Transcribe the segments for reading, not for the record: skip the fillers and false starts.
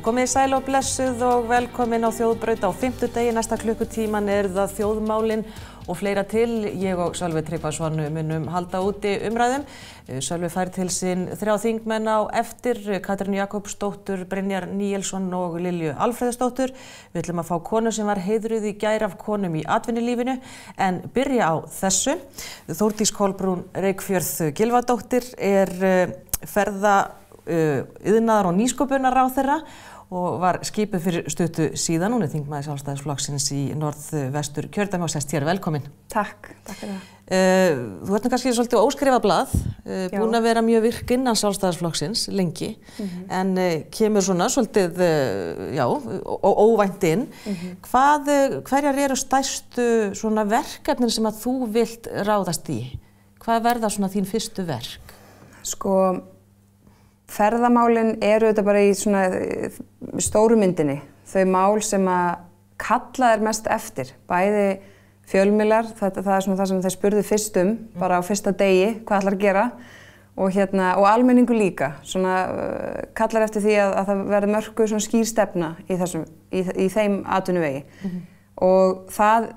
Komið sæl og blessuð og velkomin á Þjóðbraut á fimmtudegi. Næsta klukkutíman það þjóðmálin og fleira til. Ég og Sölvi Tryggvason munum halda úti umræðum. Sölvi fær til sín 3 þingmenn á eftir, Katrínu Jakobsdóttur, Brynjar Níelsson og Lilju Alfreðsdóttur. Við ætlum að fá konu sem var heiðruð í gær af konum í atvinnulífinu, en byrja á þessu. Þórdís Kolbrún Reykfjörð Gylfadóttir iðnaðar- og nýsköpunarráðherra og var skipuð fyrir stuttu síðan. Hún þingmaður Sjálfstæðisflokksins í Norðvestur kjördæmi og sest hér. Velkomin. Takk fyrir það. Þú ert kannski svolítið óskrifað blað, búin að vera mjög virk innan Sjálfstæðisflokksins lengi, en kemur svona svolítið óvænt inn. Hverjar eru stærstu svona verkefnin sem að þú vilt ráðast í? Hvað verða svona þín fyrstu verk? Sko, ferðamálin eru þetta bara í svona stóru myndinni. Þau mál sem að kalla mest eftir, bæði fjölmiðlar, það svona það sem þeir spurðu fyrst bara á fyrsta degi, hvað ætlar að gera, og almenningu líka, svona kallar eftir því að það verði mörkuð svona skýr stefna í þeim atvinnuvegi. Og það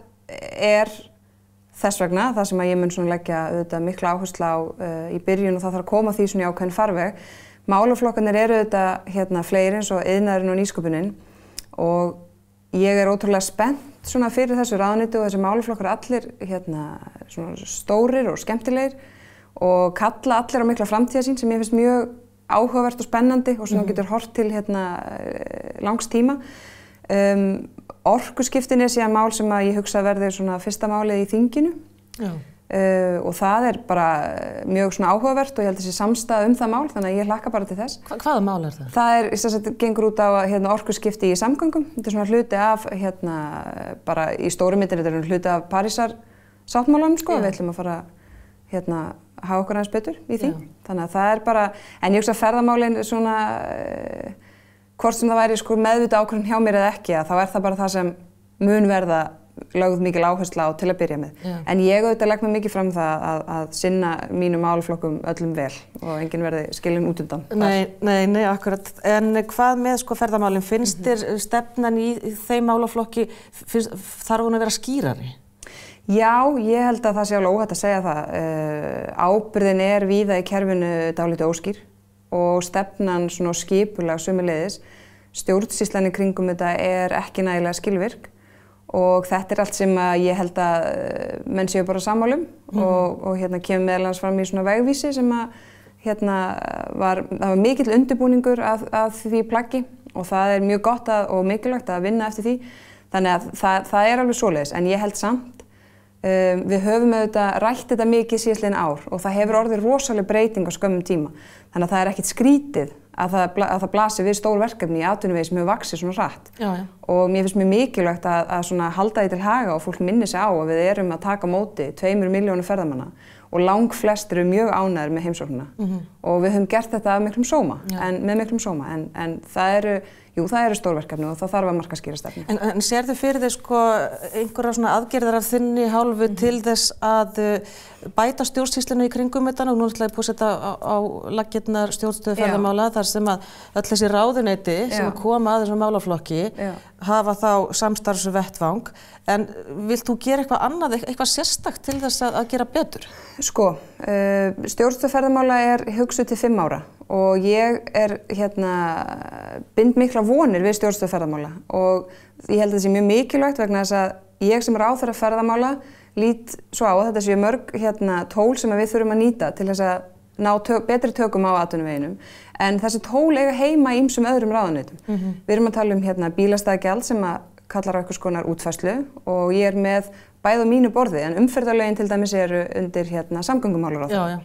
þess vegna, það sem að ég mun svona leggja auðvitað mikla áherslu á í byrjun, og það þarf að koma því svona í ákveðinn farveg. Málaflokkarnir eru auðvitað fleiri eins og iðnaðurinn og nýsköpunin, og ég ótrúlega spennt svona fyrir þessu ráðuneyti, og þessi málaflokkar allir svona stórir og skemmtilegir og kalla allir á mikla framtíðarsýn sem ég finnst mjög áhugavert og spennandi og svona getur horft til langs tíma. Orkuskiptin síðan mál sem að ég hugsa verði svona fyrsta málið í þinginu. Og það bara mjög svona áhugavert, og ég held þessi samstaða það mál, þannig að ég hlakka bara til þess. Hvaða mál það? Það gengur út á orkuskipti í samgöngum. Þetta svona hluti af, bara í stóru myndinni, þetta hluti af Parísar sáttmálanum, sko. Við ætlum að fara hafa okkur aðeins betur í því. Þannig að það bara, en ég hugsa að ferðamálin svona, hvort sem það væri sko meðvitað ákvörðun hjá mér eða ekki, þá það bara það sem mun verða lögð mikil áhersla á til að byrja með. En ég auðvitað legg mig mikið fram það að sinna mínum málaflokkum öllum vel og enginn verði skilinn út undan. Nei, akkurat. En hvað með sko ferðamálin? Finnst þér stefnan í þeim málaflokki, þarf hún að vera skýrari? Já, ég held að það sé alveg óhætt að segja það. Ábyrgðin víða í kerfinu dálítið óskýr og stefnan svona skipulag sömuleiðis. Stjórnsýslan í kringum þetta ekki nægilega skilvirk. Og þetta allt sem ég held að menn séu bara sammálum og kemur meðal annars fram í svona vegvísi sem að það var mikill undirbúningur að því plaggi, og það mjög gott og mikilvægt að vinna eftir því. Þannig að það alveg svoleiðis, en ég held samt við höfum auðvitað rætt þetta mikið síðastliðin ár, og það hefur orðið rosaleg breyting á skömmum tíma. Þannig að það ekkert skrítið að það blasir við stór verkefni í atvinnuvegi sem hefur vaxið svona hratt. Og mér finnst mjög mikilvægt að svona halda því til haga og fólk minni sig á að við erum að taka á móti 2 milljónum ferðamanna, og langflestir eru mjög ánægðir með heimsóknina. Og við höfum gert þetta með miklum sóma, en það eru stórverkefni og það þarf að markaskýra stefnu. En sérðu fyrir þig sko einhverjar svona aðgerðir af þinni hálfu til þess að bæta stjórnsýsluna í kringum þetta, og nú ætla ég búið að setja á laggirnar stjórnstöðu ferðamála, þar sem að öll þessi ráðuneyti sem koma að þessum málaflokki hafa þá samstarfsvettvang, en vilt þú gera eitthvað annað, eitthvað sérstakt til þess að gera betur? Sko, stjórnstöð ferðamála hugsuð til 5 ára, og ég bind mikla vonir við stjórnstöð ferðamála, og ég held að þetta sé mjög mikilvægt vegna þess að ég sem ráðherra ferðamála lít svo á að þetta séu mörg tól sem við þurfum að nýta til þess að ná betri tökum á atvinnuveginum, en þessi tól eiga heima í ýmsum öðrum ráðuneytum. Við erum að tala um bílastæðagjald sem kallar á einhvers konar útfærslu, og ég með bæði á mínu borði, en umferðarlögin til dæmis eru undir samgöngumálaráðherra.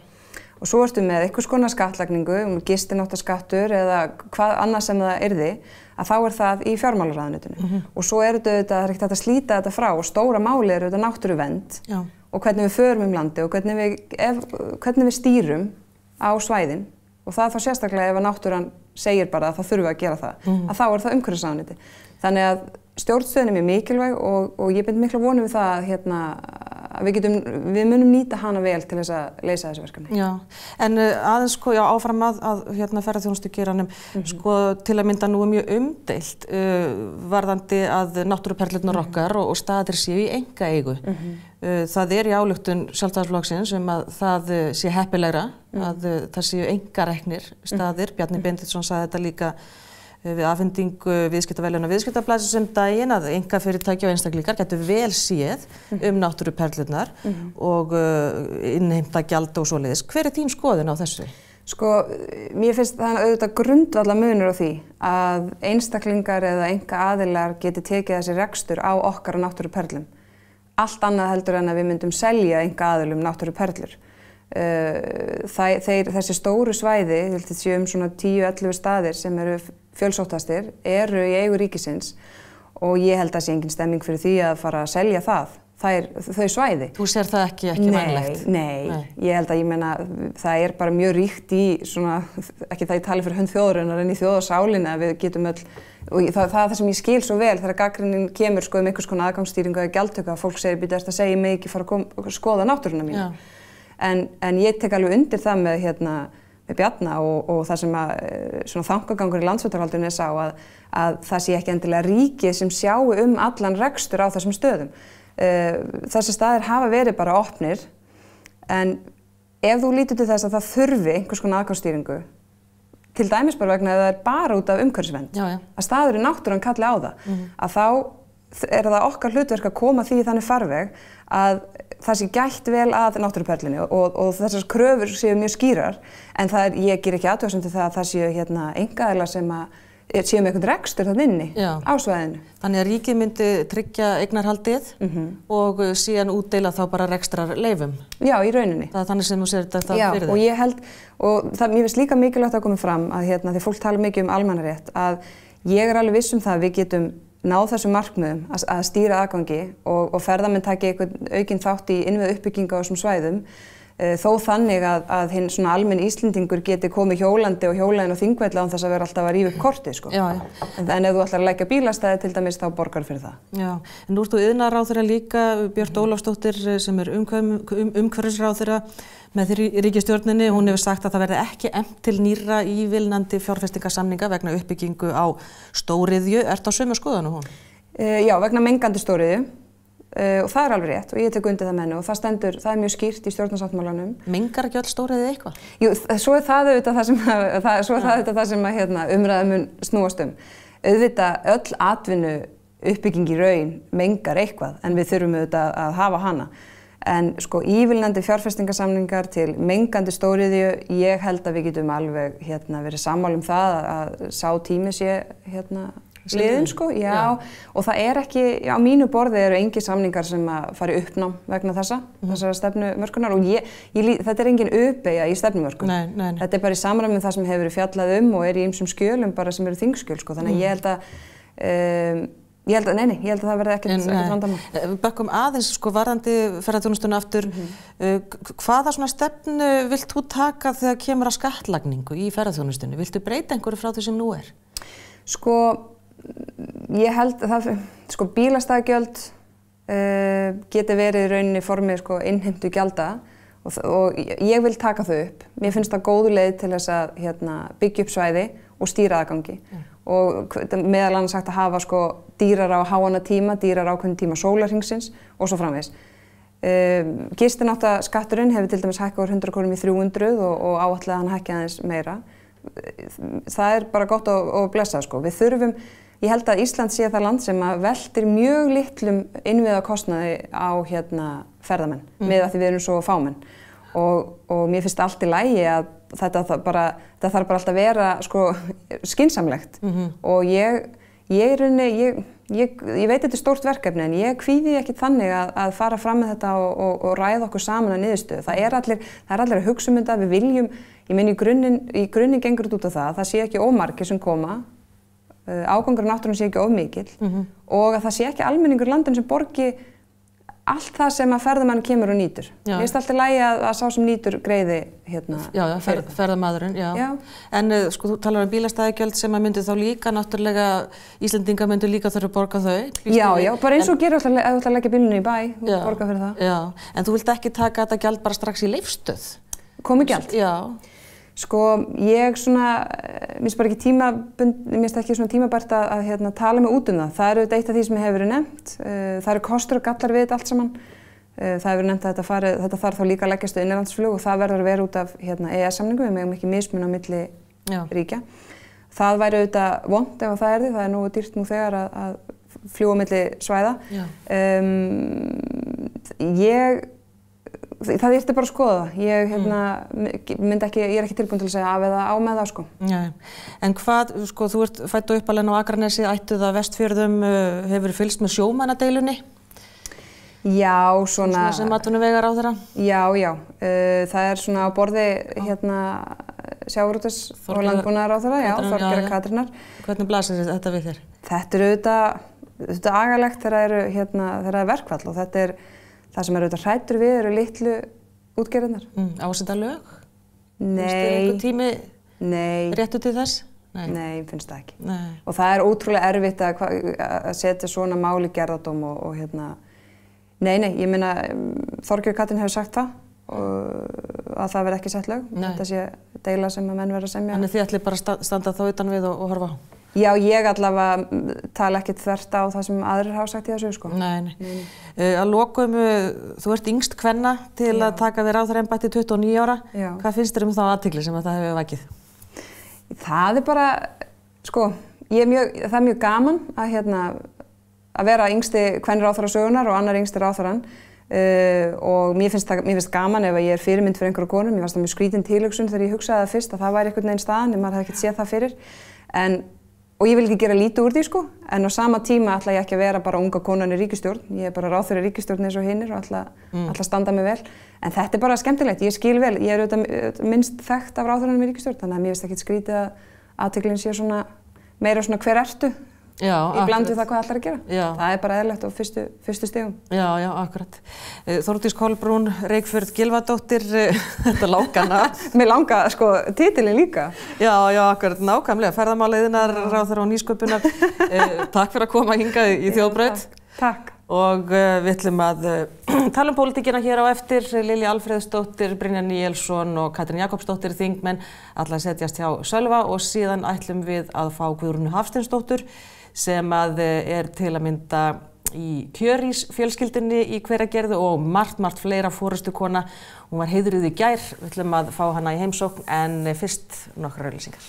Og svo ertu með einhvers konar skattlagningu, gistináttaskattur eða hvað annað sem það yrði, að þá það í fjármálaráðuneytinu. Og svo þetta ekki hægt að slíta þetta frá, og stóra máli þetta náttúruvernd og hvernig við förum landi og hvernig við stýrum á svæðin, og það þá sérstaklega ef að náttúran segir bara að það þurfi að gera það, að þá það umhverfisráðuneyti. Þannig að stjórnstöðin mjög mikilvæg, og ég bind mikla vonum við það við munum nýta hana vel til þess að leysa þessi verkefni. Já, en aðeins sko, já, áfram að ferðaþjónustugeiranum, sko, til að mynda nú mjög umdeilt varðandi að náttúruperlurnar okkar og staðir séu í einkaeigu. Það í ályktun Sjálfstæðisflokksins að það sé heppilegra, að það séu einkareknir staðir. Bjarni Benediktsson sagði þetta líka við afhendingu viðskiptaverðlauna Viðskiptablaðsins daginn að einkafyrirtæki og einstaklingar gætu vel séð náttúruperlurnar og innheimta gjald og svoleiðis. Hver þín skoðun á þessu? Sko, mér finnst það auðvitað grundvallar munur á því að einstaklingar eða einkaaðilar geti tekið þessi rekstur á okkar náttúruperlum. Allt annað heldur en að við myndum selja einkaaðilum náttúruperlur. Þessi stóru svæði, þetta séu svona 10-11 staðir sem eru fjölsóttastir, eru í eigu ríkisins og ég held að sé engin stemming fyrir því að fara að selja þau svæði. Þú sér það ekki vænlegt? Nei, ég held að það bara mjög ríkt í svona, ekki það ég tali fyrir hönd þjóðarinnar en í þjóðarsálinni að við getum öll, og það sem ég skil svo vel þegar gagnrýnin kemur sko einhvers konar aðgangsstýringu eða gjaldtöku að fólk segir býta að segja mig ekki fara að skoða náttúruna mína. En ég tek alveg undir það með Bjarna og það sem svona þankagangur í Landsréttarhaldinu sá að það sé ekki endilega ríkið sem sjáu allan rekstur á þessum stöðum. Þessi staðir hafa verið bara opnir en ef þú lítur til þess að það þurfi einhvers konar aðgangsstýringu, til dæmis bara vegna að það bara út af umhverfisvernd, að staður í náttúran kalli á það, að þá það okkar hlutverk að koma því í þannig farveg að það sé gætt vel að náttúruperlunni og þessar kröfur séu mjög skýrar en ég ger ekki athugasemd til það að það séu einkaaðilar sem séu með einhvern rekstur þarna inni á svæðinu. Þannig að ríkið myndi tryggja eignarhaldið og síðan útdeila þá bara rekstrarleyfum. Já, í rauninni. Það þannig sem þú sér þetta fyrir þig. Já, og ég held, og mér finnst líka mikilvægt að koma fram að því fólk tala mikið almannarétt, að ég alveg viss það að við getum náð þessum markmiðum að stýra aðgangi og ferðamenn taki einhvern aukinn þátt í innviðauppbyggingu á þessum svæðum þó þannig að hinn svona almenn Íslendingur geti komið hjólandi og hjólaðinn á Þingvelli án þess að vera alltaf að rífa upp kortið sko. Já. En ef þú ætlar að leggja bílastæði til dæmis þá borgar fyrir það. Já, en nú ert þú iðnaðarráðherra líka, Björt Ólafsdóttir sem umhverfisráðherra með ríkisstjórninni, hún hefur sagt að það verði ekki efnt til nýrra ívilnandi fjárfestingarsamninga vegna uppbyggingu á stóriðju. Ertu á sömu skoðun hún? Já, vegna mengandi stóriðju. Og það alveg rétt og ég tek undir það með henni og það mjög skýrt í stjórnarsáttmálanum. Mengar ekki öll stóriðið eitthvað? Jú, svo það auðvitað það sem umræðan mun snúast Auðvitað öll atvinnu uppbygging í raun mengar eitthvað en við þurfum auðvitað að hafa hana. En sko ívilnandi fjárfestingarsamningar til mengandi stóriðju, ég held að við getum alveg verið sammála það að sá tími sé liðin sko, já, og það ekki, á mínu borði eru engin samningar sem að fari uppnám vegna þessara stefnumörkunar og þetta engin uppbeygja í stefnumörkun. Nei. Þetta bara í samræmi með það sem hefur verið fjallað og í ýmsum skjölum bara sem eru þingskjöl sko, þannig ég held að það verði ekkert vandamál. Bökkum aðeins sko varðandi ferðaþjónustuna aftur, hvaða svona stefnu vilt þú taka þegar kemur að skattlagningu í ferðaþjónustunni? Viltu breyta einhverju frá því sem nú er? Sko, ég held að bílastæðagjöld geti verið í rauninni formið innheimtu gjalda og ég vil taka þau upp. Mér finnst það góð leið til þess að byggja upp svæði og stýra aðgangi. Og meðal annars sagt að hafa dýrar á háannatíma, dýrar ákveðinn tíma sólarhringsins og svo framvegis. Gistináttaskatturinn hefur til dæmis hækkað úr 100 krónum í 300 og áætlað að hann hækki aðeins meira. Það bara gott og blessað sko. Við þurfum, ég held að Ísland sé það land sem veltir mjög litlum innviðakostnaði á ferðamenn með að því við erum svo fámenn og mér finnst allt í lagi að þetta þarf bara alltaf að vera skynsamlegt og ég veit þetta stórt verkefni en ég kvíði ekki þannig að fara fram með þetta og ræða okkur saman að niðurstöðu. Það er allir að hugsa þetta, við viljum, ég meina í grunninn gengur þetta út á það sé ekki ómargir sem koma, ágangur á náttúrunni sé ekki of mikill og að það sé ekki almenningur í landinu sem borgi allt það sem að ferðamann kemur og nýtur. Mér finnst alltaf í lagi að sá sem nýtur greiði hérna. Já, ferðamaðurinn, já. En sko, þú talar bílastæðagjöld sem að myndi þá líka, náttúrulega, Íslendingar myndi líka þurfa að borga þau. Já, bara eins og gerir alltaf að þú ætla að leggja bílunni í bæ og borga fyrir það. Já, en þú vilt ekki taka þetta gjald bara strax í Leifsstöð? Komugjald? Já. Sko, ég svona, mér finnst ekki svona tímabært að hérna, tala mig út það. Það auðvitað eitt af því sem hefur verið nefnt. Það eru kostur og gallar við þetta allt saman. Það hefur verið nefnt að þetta þarf þá líka að leggjast á innanlandsflug og það verður að vera út af hérna, EES-samningu, við megum ekki mismun á milli ríkja. Það væri auðvitað vont ef það er því, það er nógu dýrt nú þegar að fljúga milli svæða. Það yrti bara að skoða það. Ég er ekki tilbúin til að segja af eða á með það, sko. Já. En hvað, sko, þú ert fædd og uppalinn á Akranesi, ættu það Vestfjörðum, hefur fylgst með sjómannadeilunni? Já, svona sem atvinnuvegaráðherra? Já. Það er svona á borði hérna sjávarútvegs- og landbúnaðarráðherra, Þorgerðar Katrínar. Hvernig blasir þetta við þér? Þetta er auðvitað agalegt þegar það er verkfall og þetta er það sem auðvitað hræddur við eru litlu útgerðirnar. Á að setja lög? Nei. Finnst þér einhver tími réttu til þess? Nei, finnst það ekki. Og það er ótrúlega erfitt að setja svona mál í gerðardóm og hérna. Nei, ég meina Þorgerður Katrín hefur sagt það að það verði ekki sett lög. Þetta sé deila sem að menn verða að semja. Þannig þið ætlið bara að standa þá utan við og horfa á? Já, ég allavega tala ekkert þvert á það sem aðrir hafa sagt í þessu, sko. Nei. Að lokum, þú ert yngst kvenna til að taka við ráðherraembætti 29 ára. Já. Hvað finnst þér þá athygli sem það hefur vakið? Það er bara, sko, það er mjög gaman að vera yngsti kvenráðherra sögunar og annar yngsti ráðherrann. Og mér finnst gaman ef ég er fyrirmynd fyrir einhverju konum. Mér fannst það mjög skrítin tilhugsun þegar ég hugsaði það fyrst að það væri einhvern veginn staðan en maður hefði ekkert séð það fyrir. Og ég vil ekki gera lítið úr því, sko, en á sama tíma ætla ég ekki að vera bara unga konan í ríkisstjórn. Ég er bara ráðherra í ríkisstjórn eins og hinnir og ætla að standa mig vel. En þetta er bara skemmtilegt, ég skil vel. Ég er auðvitað minnst þekkt af ráðherranum í ríkisstjórn, þannig að mér finnst ekkert skrítið að athyglin sé svona meira svona hver ertu í bland við það hvað ætlar að gera. Já. Það er bara eðlilegt á fyrstu stigum. Já, akkurat. Þórdís Kolbrún Reykfjörð Gylfadóttir, þetta langana. Mér langa, sko, titilin líka. Já, akkurat, nákvæmlega. Ferðamáleiðinar, ráðherra og nýsköpunar. Takk fyrir að koma hingað í Þjóðbraut. Takk. Og við ætlum að tala pólitíkina hér á eftir. Lilja Alfreðsdóttir, Brynjar Níelsson og Katrín Jakobsdóttir þingmenn ætla að setjast hjá Sölva og síðan ætlum við að fá Guðrúnu Hafsteinsdóttur sem er til að mynda í Kjörís fjölskyldunni í Hveragerði og margt fleira forystukona. Hún var heiðruð í gær, við ætlum að fá hana í heimsókn en fyrst nokkrar auglýsingar.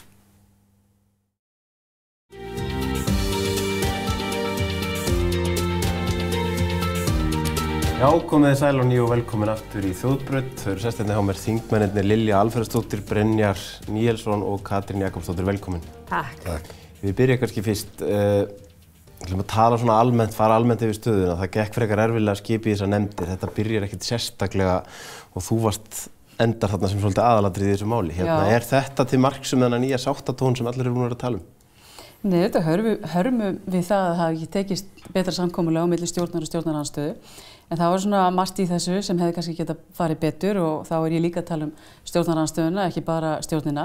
Já, komið þið sæl og nýju og velkomin aftur í Þjóðbraut. Þau eru sest hérna hjá mér þingmennirnir Lilja Alfreðsdóttir, Brynjar Níelsson og Katrín Jakobsdóttir. Velkomin. Takk. Við byrjum kannski fyrst, við ætlum að tala svona almennt, fara almennt yfir stöðuna. Það gekk frekar erfiðlega að skipa í þessar nefndir. Þetta byrjar ekkert sérstaklega og þú varst endar þarna sem svolítið aðalatriði í þessu máli. Er þetta til marks þennan nýja sáttatón sem allir eru búin að tala um? Nei, þetta hörmum við það að það hafi ekki tekist betra samkomulag á milli stjórnar og stjórnarandstöðu. En það var svona margt í þessu sem hefði kannski getað farið betur og þá er ég líka að tala um stjórnarandstöðuna, ekki bara stjórnina.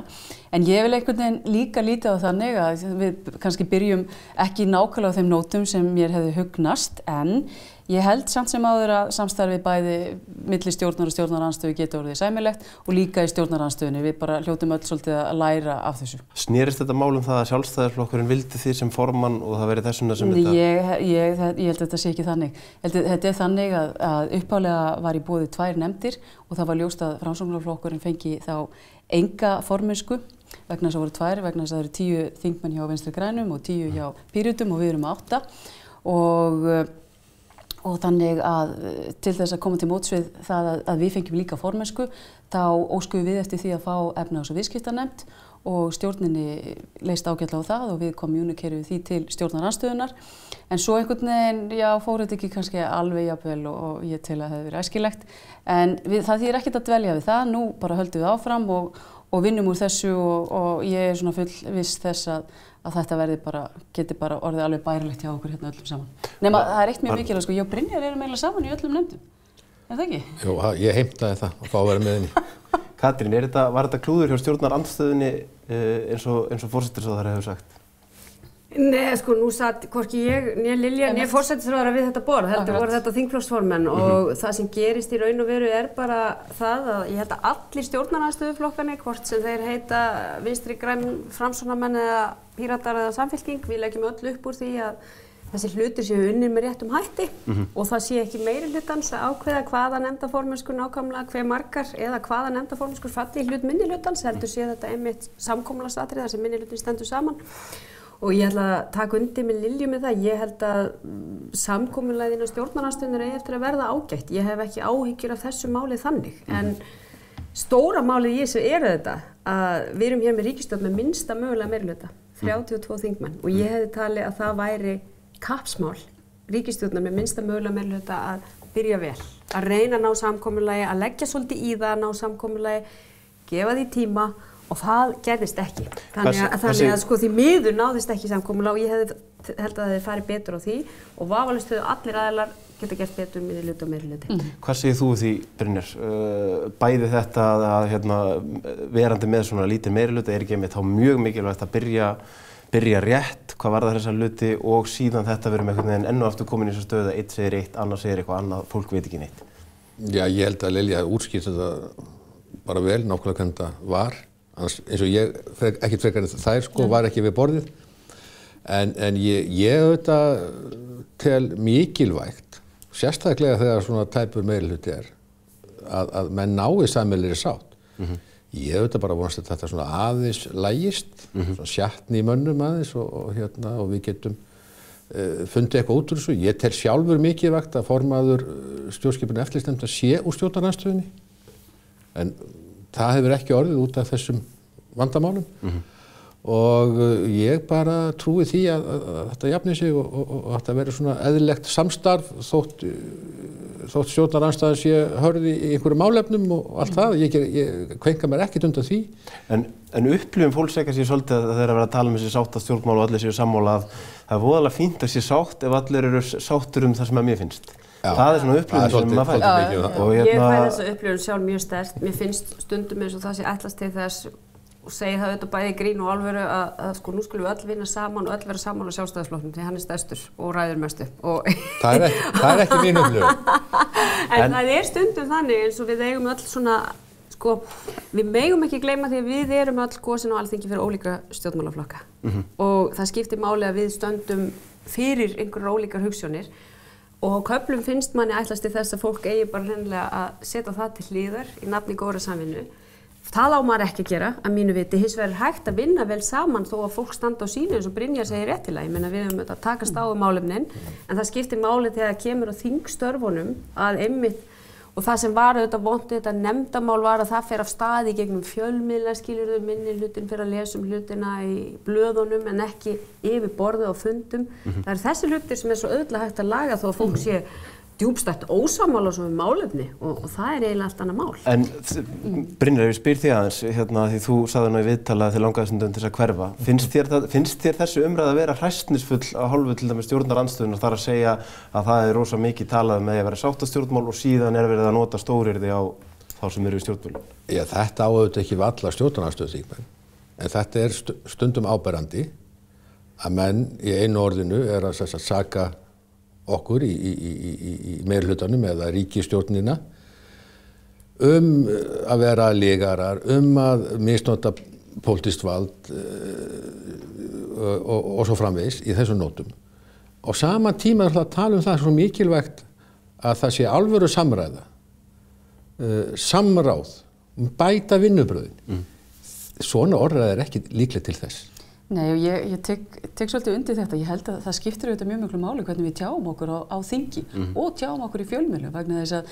En ég vil einhvern veginn líka lítið á þannig að við kannski byrjum ekki nákvæmlega á þeim nótum sem mér hefði hugnast, en ég held samt sem áður að samstarfið bæði milli stjórnar og stjórnarandstöðu geti orðið sæmilegt og líka í stjórnarandstöðunni. Við bara hljótum öll svolítið að læra af þessu. Snerist þetta mál um það að Sjálfstæðisflokkurinn vildi þið sem formann og það verið þessuna sem þetta? Ég held að þetta sé ekki þannig. Þetta er þannig að upphaflega var í boði 2 nefndir og það var ljóst að Framsóknarflokkurinn fengi þá enga formennsku vegna þess að voru 2, vegna þess að það eru 10 þingmenn hjá Vinstri grænum og 10 hjá Pírötum og við erum 8 og þannig að til þess að koma til móts við það að við fengjum líka formennsku þá óskuðum við eftir því að fá efnahags- og viðskiptanefnd og stjórninni leist ágætlega á það og við kommunikerum því til stjórnarandstöðunnar. En svo einhvern veginn, fór þetta ekki kannski alveg jafnvel og ég tel að það hefði verið æskilegt. En það þýðir ekkert að dvelja við það, nú bara höldum við áfram og og vinnum úr þessu og ég svona fullviss þess að þetta geti bara orðið alveg bærilegt hjá okkur hérna öllum saman. Nema það eitt mjög mikilvægt, sko, ég og Brynjar erum eiginlega saman í öllum nefndum. Er það ekki? Jú, ég heimtaði það að fá að vera með henni. Katrín, var þetta klúður hjá stjórnarandstöðunni eins og forsætisráðherra hefur sagt? Nei, sko, nú satt hvorki ég, né Lilja, né forsætisráðherra við þetta borð, heldur voru þetta þingflokksformenn og það sem gerist í raun og veru bara það að ég held að allir stjórnarandstöðuflokkarnir, hvort sem þeir heita Vinstri græn, Framsóknarmenn eða Píratar eða Samfylking, við leggjum öll upp úr því að þessi hlutir séu unnir með réttum hætti og það sé ekki meirihlutans að ákveða hvaða nefndaformennsku nákvæmlega hve margar eða hvaða nefndaformennskur falli í hlut minnihlutans, heldur sé þetta einmitt samkomulagsatriði þar sem minnihlutin stendur saman. Og ég ætla að taka undir með Lilju með það, ég held að samkomulagið á stjórnarandstöðunni eigi eftir að verða ágætt. Ég hef ekki áhyggjur af þessu máli þannig, en stóra málið í þessu þetta að við erum hér með ríkisstjórn með minnsta mögulega meirihluta, 32 þingmenn og ég hefði talið að það væri kappsmál ríkisstjórnar með minnsta mögulega meirihluta að byrja vel, að reyna að ná samkomulagi, að leggja svolítið í það að ná samkomulagi, gefa því tíma og það gerðist ekki. Þannig að sko því miður náðist ekki samkomulag og ég held að það hefði farið betur á því og vafalaust höfðu allir aðilar geta gert betur minnihluti og meirihluti. Hvað segir þú því, Brynjar? Bæði þetta að verandi með svona lítið meirihluta ekki einmitt þá mjög mikilvægt að byrja rétt, hvað varðar þessa hluti og síðan þetta verður með einhvern veginn enn og aftur komin í þessu stöðu að einn segir eitt, annar segir eitthvað annað, fólk veit ekki neitt. Já, ég held að Lilja hafi útskýrt þetta bara vel, nákvæmlega hvernig þetta var. Annars, eins og ég, ekkert frekar en þær sko, var ekki við borðið. En ég auðvitað tel mikilvægt, sérstaklega þegar svona tæpur meirihluti að menn nái sameiginlegri sátt. Ég auðvitað bara vonast að þetta svona aðeins lægist, svona sjatni í mönnum aðeins og við getum fundið eitthvað út úr þessu. Ég tel sjálfur mikilvægt að formaður stjórnskipunar eftirlitsnefndar sé úr stjórnarandstöðunni, en það hefur ekki orðið út af þessum vandamálum og ég bara trúi því að þetta jafni sig og þetta verður svona eðlilegt samstarf þótt stjórnarandstaðan sé hörð í einhverjum málefnum og allt það. Ég kvenka mér ekkert undan því. En upplifum fólks ekki sér svolítið að þeir að vera að tala um þessi sáttastjórnmál og allir séu sammála að það er voðalega fínt að sé sátt ef allir eru sáttur það sem að mér finnst. Já, það svona upplifun sem maður fær. Ég fæ þessa upplifun sjálf mjög sterkt. Mér finnst stundum eins og það sé ætlast til þess og segir það auðvitað bæði grín og alvöru að sko nú skulum við öll vinna saman og öll vera saman á Sjálfstæðisflokknum því hann er stærstur og ræður mestu. Það er ekki mín upplifun. En það er stundum þannig eins og við eigum öll svona, sko, við megum ekki gleyma því að við erum öll kosin á Alþingi fyrir ólíka stjórnmálaflokka og það skiptir máli að við stöndum fyrir einhverjar ólíkar hugsjónir og á köflum finnst manni ætlast til þess að fólk eigi bara hreinlega að setja það til hliðar í nafni góðrar samvinnu. Það á maður ekki að gera, að mínu viti, hins vegar hægt að vinna vel saman þó að fólk standa á sínu eins og Brynjar segir réttilega. Ég meina við höfum að takast á málefnin, en það skiptir máli þegar kemur á þingstörfunum að einmitt, og það sem var auðvitað vont þetta nefndamál var að það fer af staði gegnum fjölmiðla, skilurðu, minnihlutin fyrir að lesa hlutina í blöðunum en ekki yfir borðið á fundum. Það eru þessi hlutir sem er svo auðvitað hægt að laga þó að fólk sé djúpstætt ósammála svo um málefni og það er eiginlega allt annað mál. En Brynjar, ég spyr þig aðeins, því þú sagði nú í viðtali að þið langaði stundum til þess að hverfa. Finnst þér þessu umræða að vera hræsnisfull á hálfu til dæmis stjórnarandstöðunnar þar að segja að það er rosa mikið talað með að vera sáttastjórnmál og síðan er verið að nota stórirði á þá sem eru í stjórnmálum? Já, þetta á auðvitað ekki við alla stjórnarandstöðuþingmenn, en þetta er stundum áberandi að menn í einu orðinu er að saka okkur í meirihlutanum eða ríkisstjórnina að vera lygarar, að misnota pólitískt vald og svo framvegis í þessum nótum. Á sama tíma er það að tala um það svo mikilvægt að það sé alvöru samræða, samráð, bæta vinnubröðin. Svona orðræða er ekki líkleg til þess. Nei, og ég tek svolítið undir þetta. Ég held að það skiptir auðvitað mjög miklu máli hvernig við tjáum okkur á þingi og tjáum okkur í fjölmiðlum vegna þess að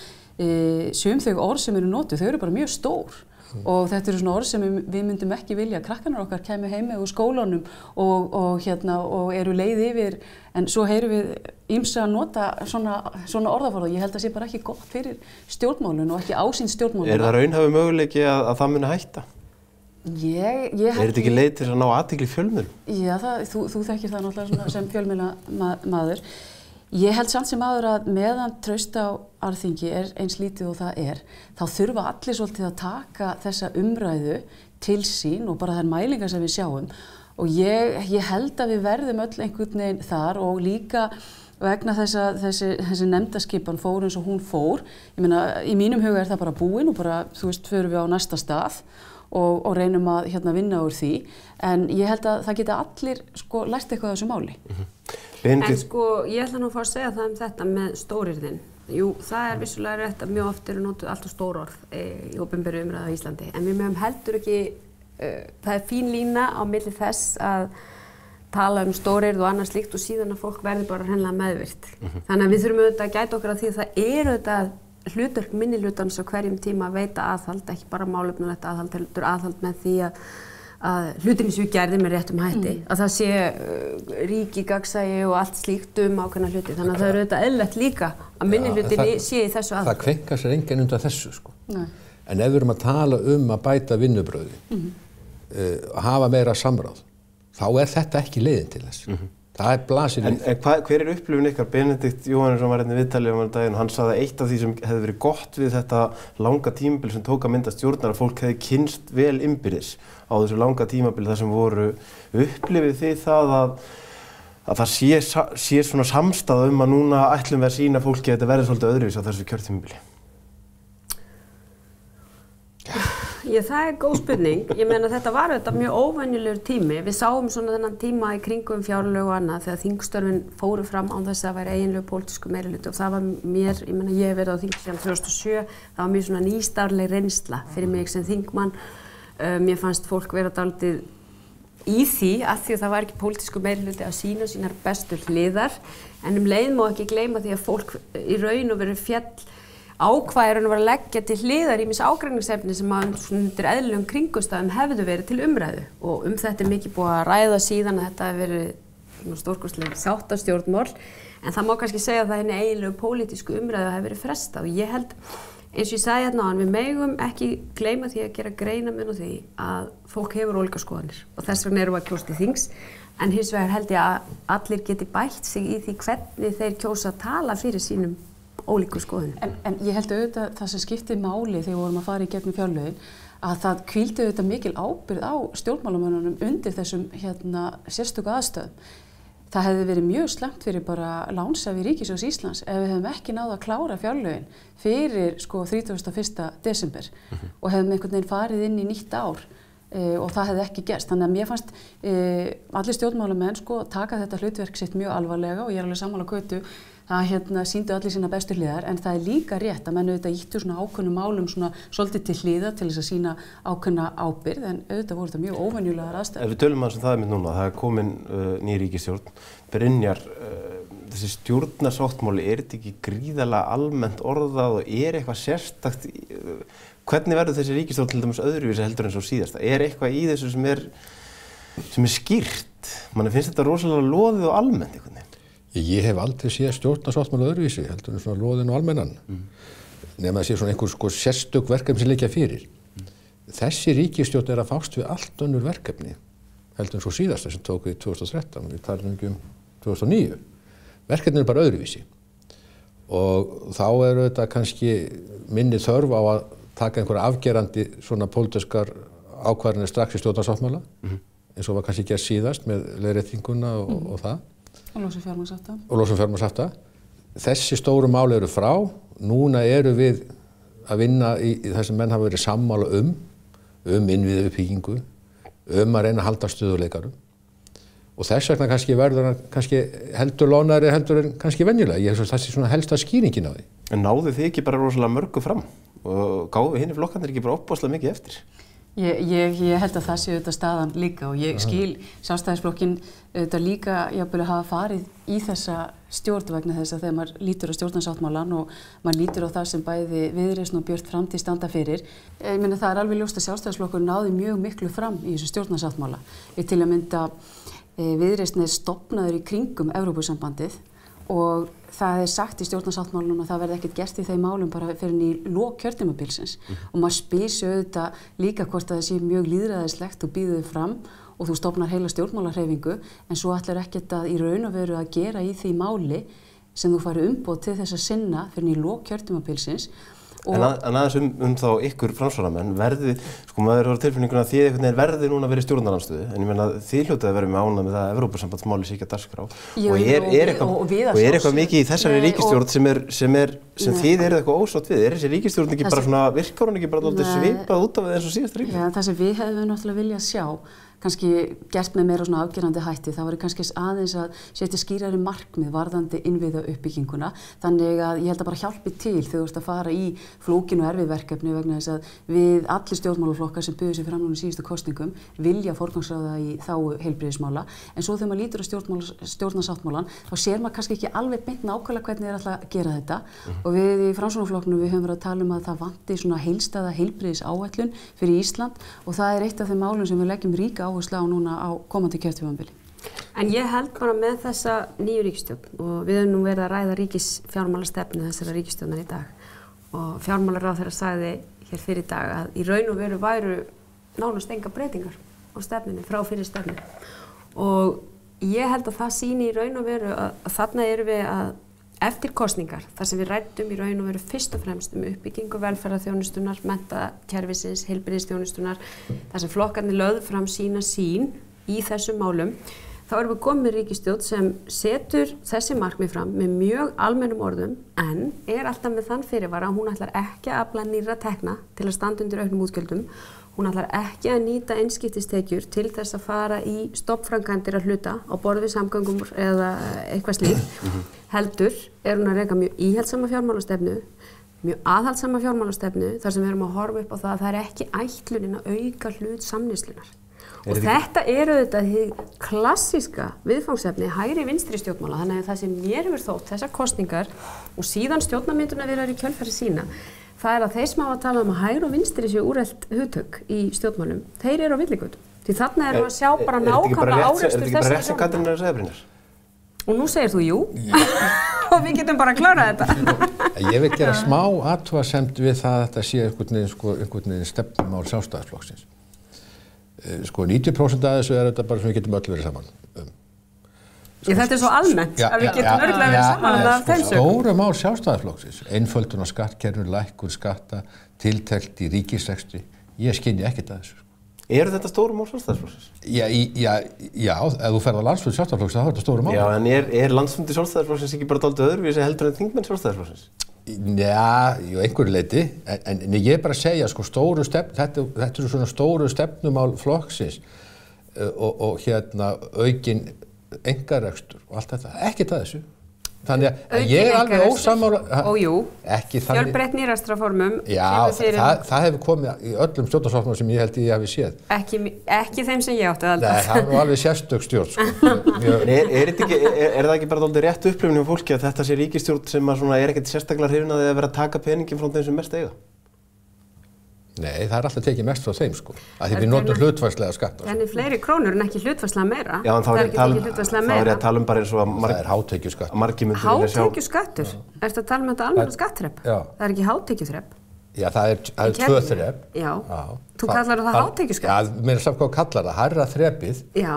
sum þau orð sem eru notuð, þau eru bara mjög stór og þetta eru svona orð sem við myndum ekki vilja að krakkarnir okkar kæmu heim úr skólanum og eru leið yfir, en svo heyrum við ýmsa að nota svona orðaforða. Ég held að það sé bara ekki gott fyrir stjórnmálun og ekki ásýnd stjórnmálun. Er það raunhæfur möguleiki að það muni hætta? Er þetta ekki leið til að ná athygli fjölmiðlum? Já, þú þekkir það náttúrulega sem fjölmiðlamaður. Ég held samt sem áður að meðan traust á Alþingi eins lítið og það þá þurfa allir svolítið að taka þessa umræðu til sín og bara þær mælingar sem við sjáum. Og ég held að við verðum öll einhvern veginn þar og líka vegna þess að þessi nefndaskipan fór eins og hún fór. Ég meina, í mínum huga það bara búin og bara, förum við á næsta stað og reynum að vinna úr því. En ég held að það geta allir lært eitthvað af þessu máli. En ég ætla nú að fá að segja það þetta með stórirðin. Jú, það vissulega rétt að mjög oft eru notuð alltaf stór orð í opinberu umræðu á Íslandi. En við mögum heldur ekki, það fín lína á milli þess að tala stórirð og annað slíkt og síðan að fólk verður bara hreinlega meðvirkt. Þannig að við þurfum auðvitað að gæta okkur að því að það auðvitað hlutverk minnihlutans á hverjum tíma að veita aðhald, ekki bara málefnulegt aðhald, heldur aðhald með því að hlutinni séu gerðir með réttum hætti, að það sé ríki, gagnsæi og allt slíkt ákveðna hluti. Þannig að það auðvitað eðlilegt líka að minnihlutinni sé í þessu aðhald. Það kveinkar sér enginn undan þessu, En ef við erum að tala að bæta vinnubrögði, hafa meira samráð, þá þetta ekki leiðin til þess. Það blasir við. En hver upplifun ykkar? Benedikt Jóhannesson var viðtalið um daginn og hann sagði að eitt af því sem hefði verið gott við þetta langa tímabil sem tók að mynda stjórnar að fólk hefði kynnst vel innbyrðis á þessu langa tímabil þar sem voru. Upplifið þið það að það sé svona samstaða að núna ætlum við að sýna fólki að þetta verði svolítið öðruvísi á þessu kjörtímabili? Það góð spurning. Ég meina þetta var mjög óvenjulegur tími. Við sáum svona þennan tíma í kringum fjárlög og annað þegar þingstörfin fóru fram án þess að væri eiginlegu pólitísku meirihluti og það var mér, ég hef verið á þingi síðan 2007, það var mjög svona nýstárleg reynsla fyrir mig sem þingmann. Mér fannst fólk vera dálítið í því að það var ekki pólitísku meirihluti að sýna sínar bestu hliðar en leið má ekki gleyma því að fólk í raun og veru féll ákvæðurinn var að leggja til hliðar ýmis ágreiningsefni sem undir eðlilegum kringumstæðum hefðu verið til umræðu og þetta mikið búið að ræða síðan að þetta hefur verið stórkostleg sáttastjórnmál en það má kannski segja að það henni eiginlegu pólitísku umræðu hefur verið frestað og ég held eins og ég sagði áðan við megum ekki gleyma því að gera greinarmun á því að fólk hefur ólíkar skoðanir og þess vegna erum við að kjósa til þings en hins vegar held ég að allir geti bætt sig í því hvernig þeir kjósa að tala fyrir sínum ólíku skoðunum. En ég held auðvitað það sem skiptir máli þegar við vorum að fara í gegnum fjárlögin að það hvíldi auðvitað mikil ábyrgð á stjórnmálamönnunum undir þessum sérstöku aðstöðum. Það hefði verið mjög slæmt fyrir bara lánshafi Ríkissjóðs Íslands ef við hefðum ekki náð að klára fjárlögin fyrir 31. desember og hefðum einhvern veginn farið inn í nýtt ár og það hefði ekki gerst. Þannig að mér fannst allir stjórnmálamenn taka þetta hlutverk sitt mjög alvarlega og ég alveg sammála Kötu það sýndu allir sína bestu hliðar en það líka rétt að menn auðvitað ýttu svona ákveðnum málum svona svolítið til hliðar til þess að sýna ákveðna ábyrgð en auðvitað voru þetta mjög óvenjulegar aðstæður. Ef við tölum aðeins það núna, það komin ný ríkisstjórn, Brynjar, þessi stjórnarsáttmáli, þetta ekki gríðarlega almennt orðað og eitthvað sérstakt, hvernig verður þessi ríkisstjórn til dæmis öðruvísi heldur en svo síðasta? Eitthvað í þessu sem er skýrt? Manni finnst þetta rosalega loðið og almennt einhvern veginn. Ég hef aldrei séð stjórnarsáttmála öðruvísi, heldur en svona loðin og almennan. Nema að sé svona einhver sérstök verkefni sem liggja fyrir. Þessi ríkisstjórn að fást við allt önnur verkefni, heldur en svo síðasta sem tók við 2013, við talum ekki 2009. Verkefni bara öðruvísi. Og þá þetta kannski minni þörf á að taka einhverja afgerandi svona pólitískar ákvarðanir strax í stjórnarsáttmála, eins og var kannski gert síðast með leiðréttinguna og það. Og losun fjármagnshafta. Og losun fjármagnshafta. Þessi stóru mál eru frá. Núna eru við að vinna í það sem menn hafa verið sammála innviðauppbyggingu, að reyna að halda stöðugleikarum. Og þess vegna kannski verður hann heldur lánari heldur en kannski venjulega. Ég held að það sé svona helsta skýringin á því. En náðu þið ekki bara rosalega mörgu fram? Og gáðu hinni flokkarnir ekki bara opbáslega mikið eftir? Ég held að það sé auðvitað staðan líka og ég skil Sjálfstæðisflokkinn auðvitað líka jafnvel að hafa farið í þessa stjórn vegna þess að þegar maður lítur á stjórnarsáttmálann og maður lítur á það sem bæði Viðreisn og Björt Framtíð standa fyrir. Ég meina það alveg ljóst að Sjálfstæðisflokkur náði mjög miklu fram í þessu stjórnarsáttmála. Til að mynda Viðreisn stofnaður í kringum Evrópusambandið og það sagt í stjórnarsáttmálunum að það verði ekkert gert í þeim málum bara fyrir í lok kjörtímabilsins og maður spyr sig auðvitað líka hvort að það sé mjög lýðræðislegt og býður fram og þú stofnar heila stjórnmálahreyfingu en svo ætlar ekkert að í raun og veru að gera í því máli sem þú fari umboð til þess að sinna fyrir í lok kjörtímabilsins. En aðeins þá ykkur framsvaramenn verði, sko maður hefur tilfinninguna að þið einhvern veginn verði núna að vera í stjórnarandstöðu en ég meina þið hljótið að vera með ánægð með það að Evrópusambandsmáli sé ekki að dagskrá og er eitthvað mikið í þessari ríkisstjórn sem þið eruð eitthvað ósátt við, þessi ríkisstjórn ekki bara svona, virkar hún ekki bara alltaf svipað út af eins og síðasta ríkisstjórn? Já, það sem við hefðum náttúrulega viljað sjá kannski gert með meira svona afgerandi hætti, það var kannski aðeins að setja skýrari markmið varðandi innviða uppbygginguna, þannig að ég held að bara hjálpi til þegar þú ert að fara í flókin og erfið verkefni vegna þess að við allir stjórnmálaflokkar sem buðu sig fram núna í síðustu kosningum vilja forgangsráða í þágu heilbrigðismála, en svo þegar maður lítur á stjórnarsáttmálann þá sér maður kannski ekki alveg beint nákvæmlega hvernig ætla að gera þetta og við í Framsóknarflokknum við höfum verið að tala um að það vanti svona heildstæða heilbrigðisáætlun fyrir Ísland og það er eitt af þeim málum sem við leggjum ríka áherslu á núna á komandi kjörtímabili. En ég held bara með þessa nýju ríkisstjórn og við höfum nú verið að ræða ríkisfjármálastefnu þessara ríkisstjórnar í dag og fjármálaráðherra sagði hér fyrir dag að í raun og veru væru nánast enga breytingar á stefnunni frá fyrir stefnu og ég held að það sýni í raun og veru að þarna erum við að eftir kosningar, þar sem við ræddum í raun og veru fyrst og fremst uppbyggingu velferðarþjónustunnar, menntakerfisins, heilbrigðisþjónustunnar, þar sem flokkarnir lögðu fram sína sýn í þessum málum, þá erum við komið með ríkisstjórn sem setur þessi markmið fram með mjög almennum orðum en er alltaf með þann fyrirvara að hún ætlar ekki að afla nýrra tekna til að standa undir auknum útgjöldum, hún ætlar ekki að nýta einskiptistekjur til þess að fara í stoppframkvæmdir að hluta á borð við samgöngum eða eitthvað slíkt, heldur er hún að reka mjög íhaldssama fjármálastefnu, mjög aðhaldssama fjármálastefnu þar sem við erum að horfa upp á það að það er ekki ætlunin að auka hlut samneyslunar. Og þetta er auðvitað hið klassíska viðfangsefni hægri vinstri stjórnmála, þannig að það sem mér hefur þótt þessar kosningar og síðan stjórnarmyndunarviðræður í kjölfari sína, það er að þeir sem hafa að tala um að hægri og vinstri séu úrelt hugtök í stjórnmálum, þeir eru á villigötum. Því þarna erum við að sjá bara nákvæmlega árekstur þessari bara rétt sem Katrín er að segja, Brynjar? Og nú segir þú jú, og við getum bara að klára þetta. Ég vil gera smá athugasemd við það að þetta sé einhvern veginn stefnumál Sjálfstæðisflokksins. Sko 90% af þessu er þetta bara sem við getum öll verið saman Þetta er svo almennt að við getum örgulega verið saman af þeim sögum. Stóru mál Sjálfstæðisflokksins, einföldun á skattkerfinu, lækkun skatta, tiltekt í ríkisrekstri, ég skynji ekkert að þessu. Eru þetta stóru mál Sjálfstæðisflokksins? Já, ef þú ferð á landsfund Sjálfstæðisflokksins þá er þetta stóru mál. Já, en er landsfundi Sjálfstæðisflokksins ekki bara dálítið öðruvísi heldur en þingmenn Sjálfstæðisflokksins? Já, einhverju leyti, en ég er bara að segja, sko, þetta eru svona stóru stefnumál flokksins og aukin einkarekstur og allt þetta, ekkert að þessu. Þannig að ég er alveg ósammála. Ójú, fjölbreytt nýrekstrarformum. Já, það hefur komið í öllum stjórnarsáttmálum sem ég held ég hafi séð. Ekki þeim sem ég átti að halda. Nei, það er nú alveg sérstök stjórn, sko. Er það ekki bara dálítið rétt upplifun hjá fólki að þetta sé ríkisstjórn sem er ekkert sérstaklega hrifin að vera að taka peningin frá þeim sem mest eiga? Nei, það er alltaf tekið mest frá þeim, sko. Að því við notum hlutfallslega skatta. En fleiri krónur en ekki hlutfallslega meira. Já, en þá er ég að tala um bara eins og að það er hátekjuskattur. Hátekjuskattur? Ertu að tala um þetta almenna skattþrep? Já. Það er ekki hátekjuþrep? Já, það er tvö þrep. Já. Þú kallar það hátekjuskatt? Já, mér er samt hvað kallar það, hærra þrepið. Já.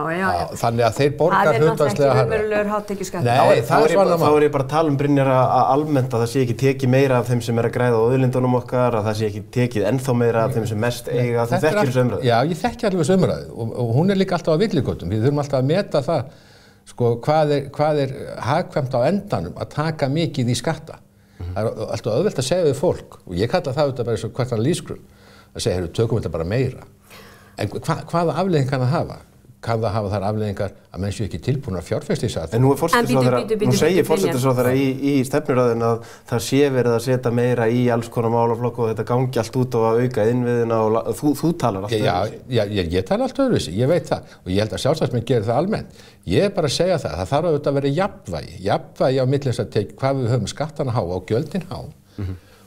Þannig að þeir borgar hlutfallslega hærra. Það er náttúrulega ekki raunverulegur hátekjuskatt. Nei, það er svona mál. Þá er ég bara að tala um, Brynjar, að almennt að það sé ekki tekið meira af þeim sem er að græða á auðlindunum okkar, að það sé ekki tekið ennþá meira af þeim sem mest eiga. Þú þekkir þessu umræðu? Já, ég þekki alveg þessu umræðu og hún er líka alltaf á villigötum. Við þurfum alltaf að meta það, sko, hvað er hagkvæmt á endanum að taka mikið í skatta. Það er alltaf auðvelt að segja við fólk og ég kalla það auðvitað bara eins og hvert hann lýsgrum að segja, tökum þetta bara meira. En hvaða afleiðing kann það hafa? Kann það hafa þær afleiðingar að menn séu ekki tilbúin að fjárfesta í þess að? En nú segir forsætisráðherra í stefnuræðunni að það sé verið að setja meira í alls konar málaflokk og þetta gangi allt út og að auka innviðina og þú talar allt öðruvísi. Já, ég tala allt öðruvísi, ég veit það og ég held að sjálfstæðismenn gerir það almennt. Ég er bara að segja það þarf auðvitað að vera jafnvægi á milli þess að tekja hvað við höfum skattana há og gjöldin há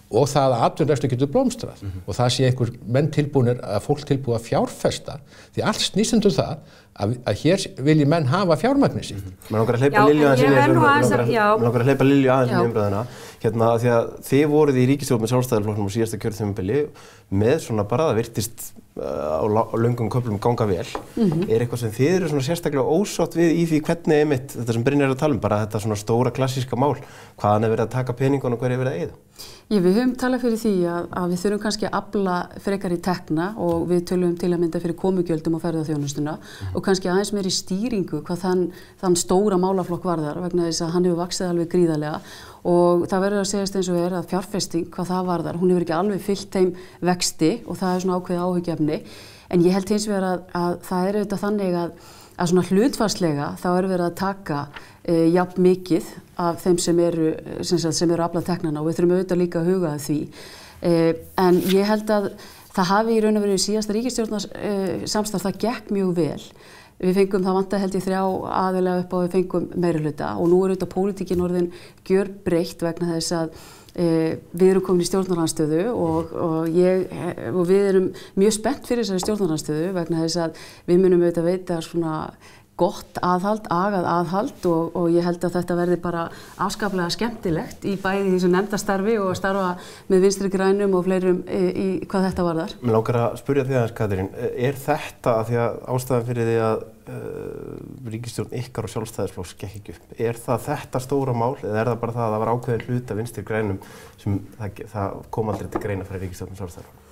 og það að atvinnurekstur getur blómstrað og það sé einhver menn tilbúnir að fólk tilbúið að fjárfesta því allt snýst um það að hér vilji menn hafa fjármagnið sitt. Mér langar að hleypa Lilju aðeins inn í umræðuna, hérna því að þið voruð í ríkisstjórn með Sjálfstæðisflokknum á síðasta kjörtímabili með svona bara það virtist á löngum köflum ganga vel. Er eitthvað sem þið eru svona sérstaklega ósátt við í því hvernig einmitt þetta sem Brynjar er að tala bara þetta svona stóra klassíska mál, hvaðan er verið að taka peningun og hver er verið að eyða? Við höfum talað fyrir því að við þurfum kannski að afla frekar í tekna og við tölum til að mynda fyrir komugjöldum og ferðaþjónustuna og kannski aðeins meiri stýringu hvað þann stóra málaflokk varðar vegna þess að hann hefur vaxið alveg gríðarlega og það verður að segjast eins og að fjárfesting hvað það varðar, hún hefur ekki alveg fylgt þeim vexti og það er svona ákveðið áhyggjuefni en ég held hins vegar að það er auðvitað þannig að svona hlutfarslega þá er verið að taka jafn mikið af þeim sem eru aflað teknanna og við þurfum auðvitað líka að huga að því. En ég held að það hafi í raun og veru í síðasta ríkisstjórnarsamstarf það gekk mjög vel. Við fengum, það vantaði held ég 3 aðilega upp á við fengum meirihluta og nú er auðvitað pólitíkin orðin gjörbreytt vegna þess að við erum komin í stjórnarandstöðu og við erum mjög spennt fyrir þessari stjórnarandstöðu vegna þess að við munum auðvitað veita svona gott aðhald, agað aðhald og ég held að þetta verði bara afskaplega skemmtilegt í bæði þessu nefndastarfi og að starfa með Vinstri grænum og fleirum í hvað þetta varðar. Mér langar að spyrja þig aðeins, Katrín, er þetta að því að ástæðan fyrir því að ríkisstjórn ykkar og Sjálfstæðisflokks gekk ekki upp, er það þetta stóra mál eða er það bara það að það var ákveðin hluti af Vinstri grænum sem það kom aldrei til greina fyrir ríkisstjórn Sjálfstæðisflokks?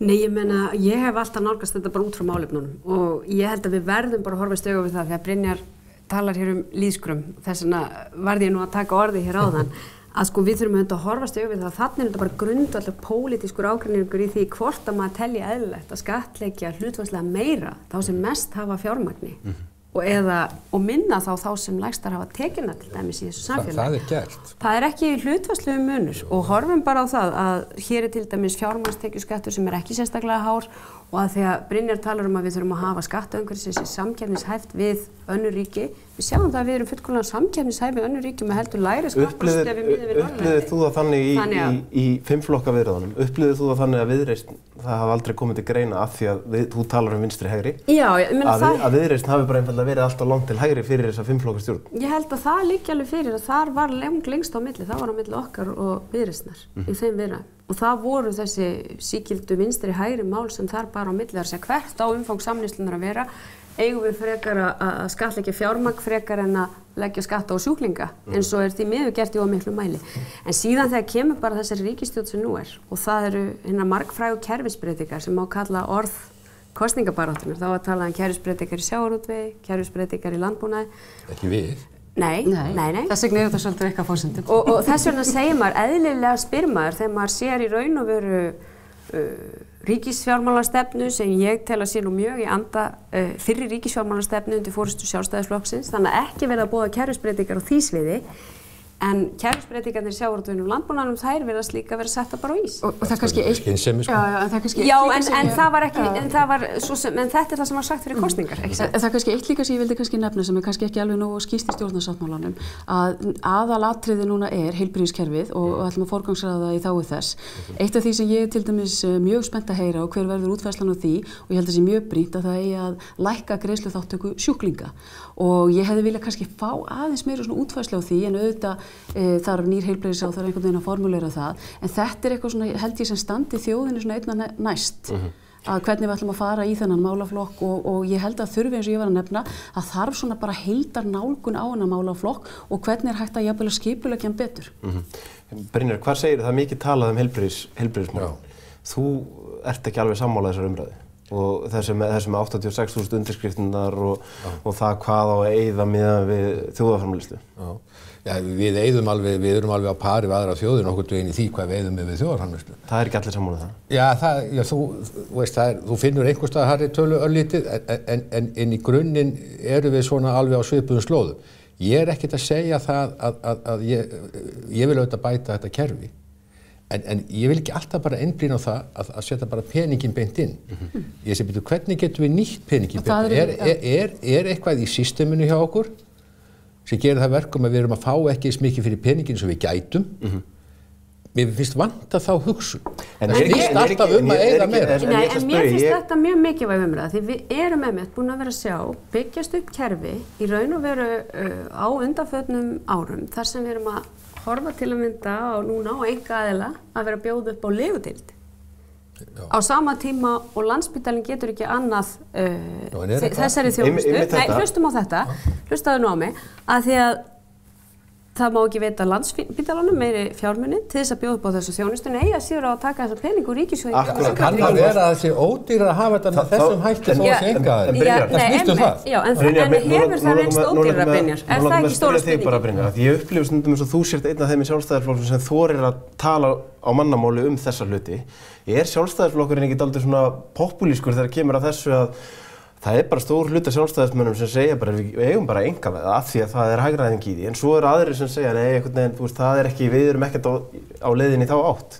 Nei, ég meina, ég hef alltaf nálgast þetta bara út frá málefnunum og ég held að við verðum bara að horfast í augu við það þegar Brynjar talar hér líðskrum, þess vegna varð ég nú að taka orði hér áðan að sko við þurfum að horfast í augu við það þannig er þetta bara grundvallar pólitískur ágreiningur í því hvort að maður telji eðlilegt að skattleggja hlutfallslega meira þá sem mest hafa fjármagni og minna þá sem lægstar hafa tekina til dæmis í þessu samfélagi. Það er gert. Það er ekki hlutfallslegu munur og horfum bara á það að hér er til dæmis fjármagnstekjuskattur sem er ekki sérstaklega hár og að því að Brynjar talar að við þurfum að hafa skattaumhverfi sem sé samkeppnishæft við önnur ríki. Við sjáum það að við erum fullkomlega samkeppnishæf við önnur ríki með heldur lægri skattprósent ef við miðum við Norðurlöndin. Upplifðir þú það þannig í 5 flokka viðræðunum? Upplifðir þú það þannig að Viðreisn, það hafi aldrei komið til greina af því að þú talar vinstri hægri? Já, ég meina það... Að Viðreisn hafi bara einfaldlega verið alltaf langt til hægri fyrir þessa 5 flokka stjórn? Ég held að það liggi alveg fyrir að þar var lengst á milli, það var á milli okkar og Viðreisnar í þeim viðræðum. Og það voru þessi sígildu vinstri hægri mál sem þar bara á milli þar sem hvert á umfang samneyslunar að vera eigum við frekar að skattleggja fjármagn frekar en að leggja skatta á sjúklinga eins og er því miður gert í of miklu mæli. En síðan þegar kemur bara þessari ríkisstjórn sem nú er og það eru hinnar margfrægu kerfisbreytingar sem má kalla orð kosningabaráttunar. Þá að tala um kerfisbreytingar í sjávarútvegi, kerfisbreytingar í landbúnaði. Ekki við. Nei. Þess vegna er þetta svolítið eitthvað fórsendum. Og þess vegna segir maður, eðlilega spyr maður þegar maður sér í raun og veru ríkisfjármálastefnu sem ég tel að sé nú mjög í anda fyrri ríkisfjármálastefnu undir forystu Sjálfstæðisflokksins, þannig að ekki verið að boða kerfisbreytingar á því sviði en kerfisbreytingarnir í sjávarútveginum og landbúnaðinum þær virðast líka verið setta bara á ís. Og það kannski eitt... Skynsemi, sko. Já, en það var ekki, en þetta er það sem var sagt fyrir kosningar, ekki sant? Það er kannski eitt líka sem ég vildi kannski nefna sem er kannski ekki alveg nógu skýrt í stjórnarsáttmálanum að aðalatriði núna er heilbrigðiskerfið og ætlum að forgangsraða það í þágu þess. Eitt af því sem ég er til dæmis mjög spennt að heyra og hver verður útfærslan á því og ég held að það sé mjög brýnt að það eigi að lækka greiðsluþátttöku sjúklinga og ég hefði viljað kannski fá aðeins meira svona útfærslu á því en auðvitað þarf nýr heilbrigðisráðherra einhvern veginn að formúlera það en þetta er eitthvað svona held ég sem standi þjóðinni svona einna næst að hvernig við ætlum að fara í þennan málaflokk og ég held að þurfi eins og ég var að nefna að þarf svona bara heildar nálgun á þennan málaflokk og hvernig er hægt að jafnvel skipuleggja hann betur. Brynjar, hvað segir það mikið talað heilbrigðismál? Þú ert ekki alveg sammála þessar umræðu og þessi með 86.000 undirskriftinnar og það hvað á að eyða miðað við þjóðarframleiðslu. Já, við erum alveg á pari við aðra þjóðir nokkurn veginn í því hvað við eyðum við þjóðarframleiðslu. Það er ekki allir sammála það? Já, þú veist, þú finnur einhvers staðar hærri tölu örlítið en í grunninn erum við svona alveg á svipuðum slóðum. Ég er ekkert að segja það að ég vil auðvitað bæta þetta kerfi. En ég vil ekki alltaf bara einblína á það að setja bara peningin beint inn. Ég segi betur, hvernig getum við nýtt peningin beint? Er eitthvað í systeminu hjá okkur sem gerir það verkum að við erum að fá ekki eins mikið fyrir peningin sem við gætum? mér finnst vanta þá hugsun. En það snýst alltaf að eyða meira. Nei, en mér finnst þetta mjög mikilvæg umræða því við erum einmitt búin að vera að sjá byggjast upp kerfi í raun og veru á undanförnum árum þar sem við erum að horfa til að mynda og núna á einkaaðila að vera að bjóða upp á legudeild. Á sama tíma og Landspítalinn getur ekki annað þessari þjónustu. Nei, hlustum á þetta, hlustaðu nú á mig, að því að það má ekki veita Landspítalanum meiri fjármuni til þess að bjóða upp á þessu þjónustu. Nei, að síður á að taka þessa pening úr ríkissjóði. Kann það vera að þessi ódýra að hafa þetta með þessum hætti þó að sé einkaaðili? Það snýst það. Já, en hefur það reynst ódýra, Brynjar? Er það ekki stóra spurning? Ég upplifi stundum eins og þú sért einn af þeim í Sjálfstæðisflokknum sem þorir að tala á mannamáli þessa hluti. Er Sjálfstæðisflokkurinn ekki dálítið svona popúlískur þegar kemur að þessu að það bara stór hluti af sjálfstæðismönnum sem segja bara við eigum bara einkavæða af því að það hagræðing í því, en svo aðrir sem segja nei, einhvern veginn, þú veist, það ekki, við erum ekkert á leiðinni þá átt.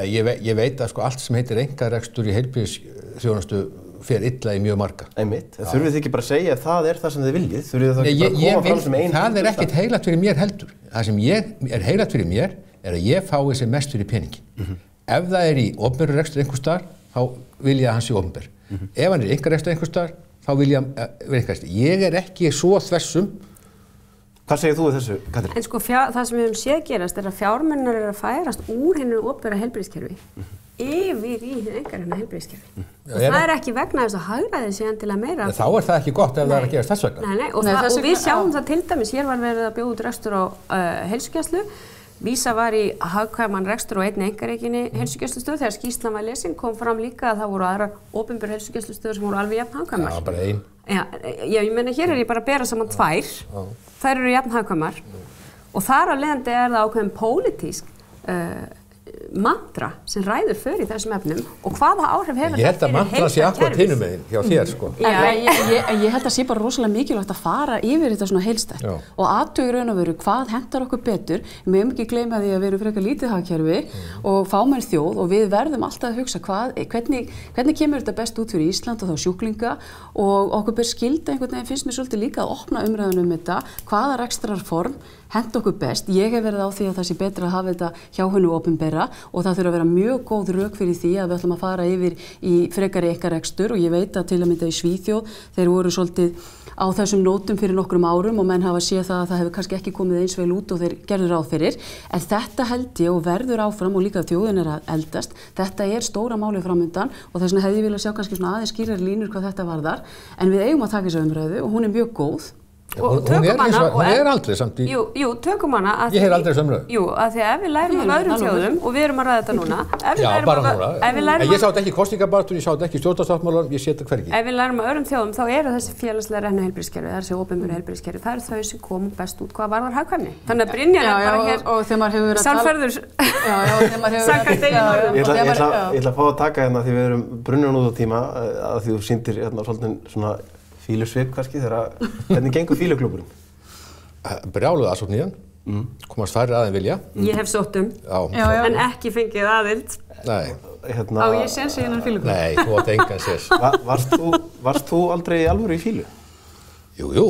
Ég veit að sko allt sem heitir einkarekstur í heilbrigðisþjónustu fer illa í mjög marga. Einmitt, þurfið þið ekki bara að segja að það það sem þið viljið, þurfið það ekki bara að koma fram sem einn. Það ekkert heilagt fyrir mér heldur. Það sem heilagt fyrir mér að ég fái sem mest fyrir peningin. Ef það í opinberum rekstur einhvers staðar, þá vil ég að hann sé opinber. Ef hann einkarekstur einhvers staðar, þá vil ég vera einkarekstur. Ég ekki svo þessum. Hvað segir þú þessu, Katrín? En sko það sem við höfum séð gerast að fjármunir að færast úr hinu opinbera heilbrigðiskerfi yfir í hinu einkarekna heilbrigðiskerfi. Og það ekki vegna þess að hagræðið sé endilega meira. Þá það ekki gott ef það að gerast þess vegna. Nei, og við sjáum það til dæmis, hér var verið að bjóða út rekstur á heilsugæslu. Vísa var í hagkvæman rekstur og einni einkarekinni heilsugæslustöð. Þegar skýrslan var lesin kom fram líka að það voru aðrar opinberar heilsugæslustöðir sem voru alveg jafn hagkvæmar. Já, bara ein. Já, ég meina hér ég bara að bera saman tvær. Þær eru jafn hagkvæmar. Og þar á leiðandi það ákveðin pólitísk mantra sem ræður för í þessum efnum og hvaða áhrif hefur það fyrir heilsa kerfis. Ég held að mantra sé akkurat hinum megin hjá þér sko. Ég held að sé bara rosalega mikilvægt að fara yfir þetta svona heilstætt og athuga í raun og veru hvað hentar okkur betur. Við mögum ekki gleyma því að við erum frekar lítið hagkerfi og fámenn þjóð og við verðum alltaf að hugsa hvernig kemur þetta best út fyrir Ísland og þá sjúklinga og okkur ber skylda einhvern veginn finnst mér svolítið líka að opna umræðan þetta, hvaða rekstrarform henta okkur best. Ég hef verið á því að það sé betra að hafa þetta hjá hinu opinbera og það þurfa að vera mjög góð rök fyrir því að við ætlum að fara yfir í frekari einkarekstur og ég veit að til að mynda í Svíþjóð þeir voru svolítið á þessum nótum fyrir nokkrum árum og menn hafa séð það að það hefur kannski ekki komið eins vel út og þeir gerðu ráð fyrir. En þetta held ég og verður áfram og líka þjóðin að eldast. Þetta stóra máli framundan og þess vegna hefði ég viljað sjá kannski svona aðeins skýrari línur hvað þetta varðar. En við eigum að taka þessa umræðu og hún mjög góð. Og hún aldrei samt í... Jú, tökum hana að... Ég heyr aldrei samröðu. Jú, að því að ef við lærum af öðrum þjóðum og við erum að ræða þetta núna... Já, bara núna. Ég sá þetta ekki í kosningabaráttunni, ég sá þetta ekki í stjórnarsáttmálanum, ég sé þetta hvergi. Ef við lærum af öðrum þjóðum þá eru þessi félagslega reknu heilbrigðiskerfi, þessi opinberu heilbrigðiskerfi, það þau sem komu best út hvað varðar hagkvæmni. Þannig að Brynjar bara hér sálfærður Ég ætla að fá að taka hérna því við erum brunnið út á tíma að því þú sýndir hérna svolítið svona fílusvip kannski þegar hvernig gengur fíluklúburinn? Brjáluð aðsókn í hann, komast færri að en vilja. Ég hef sótt en ekki fengið aðild. Nei. Á ég séns í hennan fíluklúb? Nei, þú átt engan séns. Varst þú aldrei í alvöru í fílu? Jú.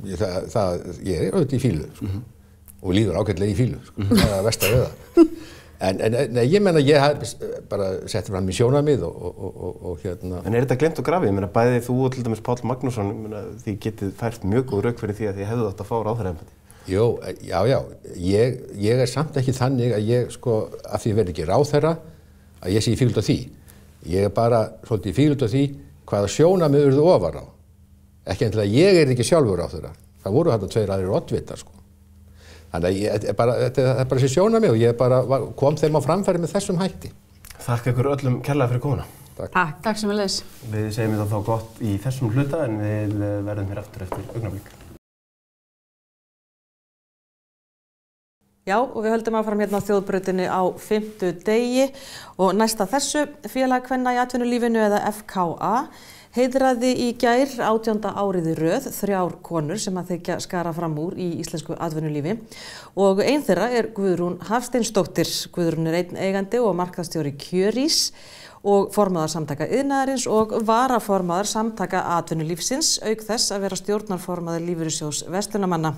Ég auðvitað í fílu og líður ágætlega í fílu. Það verst að veða. En ég meina ég hef bara sett fram í sjónarmið og hérna... En þetta glemt og grafið? Ég meina bæði þú og til dæmis Páll Magnússon, þið getið fært mjög góð rök fyrir því að þið hefðu átt að fá ráðherraembætti. Jú, já. Ég samt ekki þannig að ég sko, að því ég verði ekki ráðherra, að ég sé í fílut á því. Ég bara svolítið í fílut á því hvaða sjónarmið urðu ofar á. Ekki endilega ég ekki sjálfur ráðherra. Það voru þarna tveir aðrir oddvitar sko. Þannig að þetta bara þessi sjónarmið og ég bara kom þeim á framfæri með þessum hætti. Þakka ykkur öllum kærlega fyrir komuna. Takk sem við leys. Við segjum þetta þá gott í þessum hluta en við verðum hér aftur eftir augnablik. Já, og við höldum áfram hérna á þjóðbrautinni á 5. degi og næsta þessu félag kvenna í atvinnulífinu eða FKA heiðraði í gær 18. árið í röð 3 konur sem að þykja skara fram úr í íslensku atvinnulífi og ein þeirra Guðrún Hafsteinsdóttir. Guðrún einn eigandi og markaðsstjóri Kjörís og formaður samtaka iðnaðarins og varaformaður samtaka atvinnulífsins auk þess að vera stjórnarformaður Lífeyrissjóðs verslunarmanna.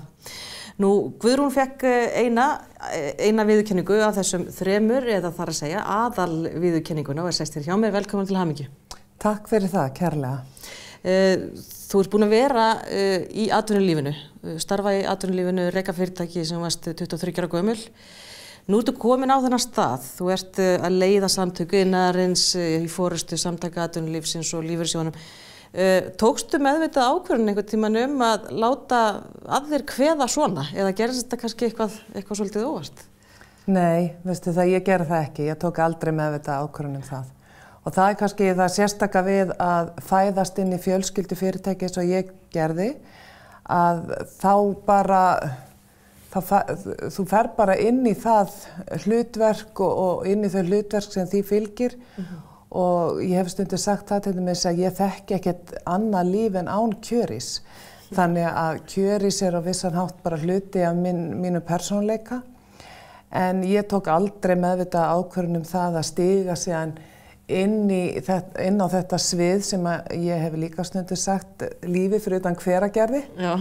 Nú, Guðrún fekk eina viðurkenningu af þessum 3 eða þar að segja aðal viðurkenninguna og sest hér hjá mér. Velkomin til hamingju. Takk fyrir það, kærlega. Þú ert búin að vera í atvinnulífinu, starfa í atvinnulífinu, reka fyrirtæki sem varst 23 ára gömul. Nú ertu komin á þennan stað. Þú ert að leiða samtök iðnaðarins í forystu samtaka atvinnulífsins og lífeyrissjóðunum. Tókstu meðvitað ákvörðun einhvern tímann að láta að þér kveða svona eða gerðist þetta kannski eitthvað svolítið óvart? Nei, veistu það, ég gerði það ekki. Ég tók aldrei meðvitað ákvörðun það. Og það kannski það sérstaka við að fæðast inn í fjölskyldu fyrirtæki eins og ég gerði, að þá bara, þú fer bara inn í það hlutverk og inn í þau hlutverk sem því fylgir. Og ég hef stundum sagt það til dæmis að ég þekki ekkert annað líf en án kjörís. Þannig að kjörís á vissan hátt bara hluti af mínu persónuleika. En ég tók aldrei meðvitað ákvörðun það að stíga síðan inn á þetta svið sem ég hef líka stundum sagt lífi fyrir utan Hveragerði. Já,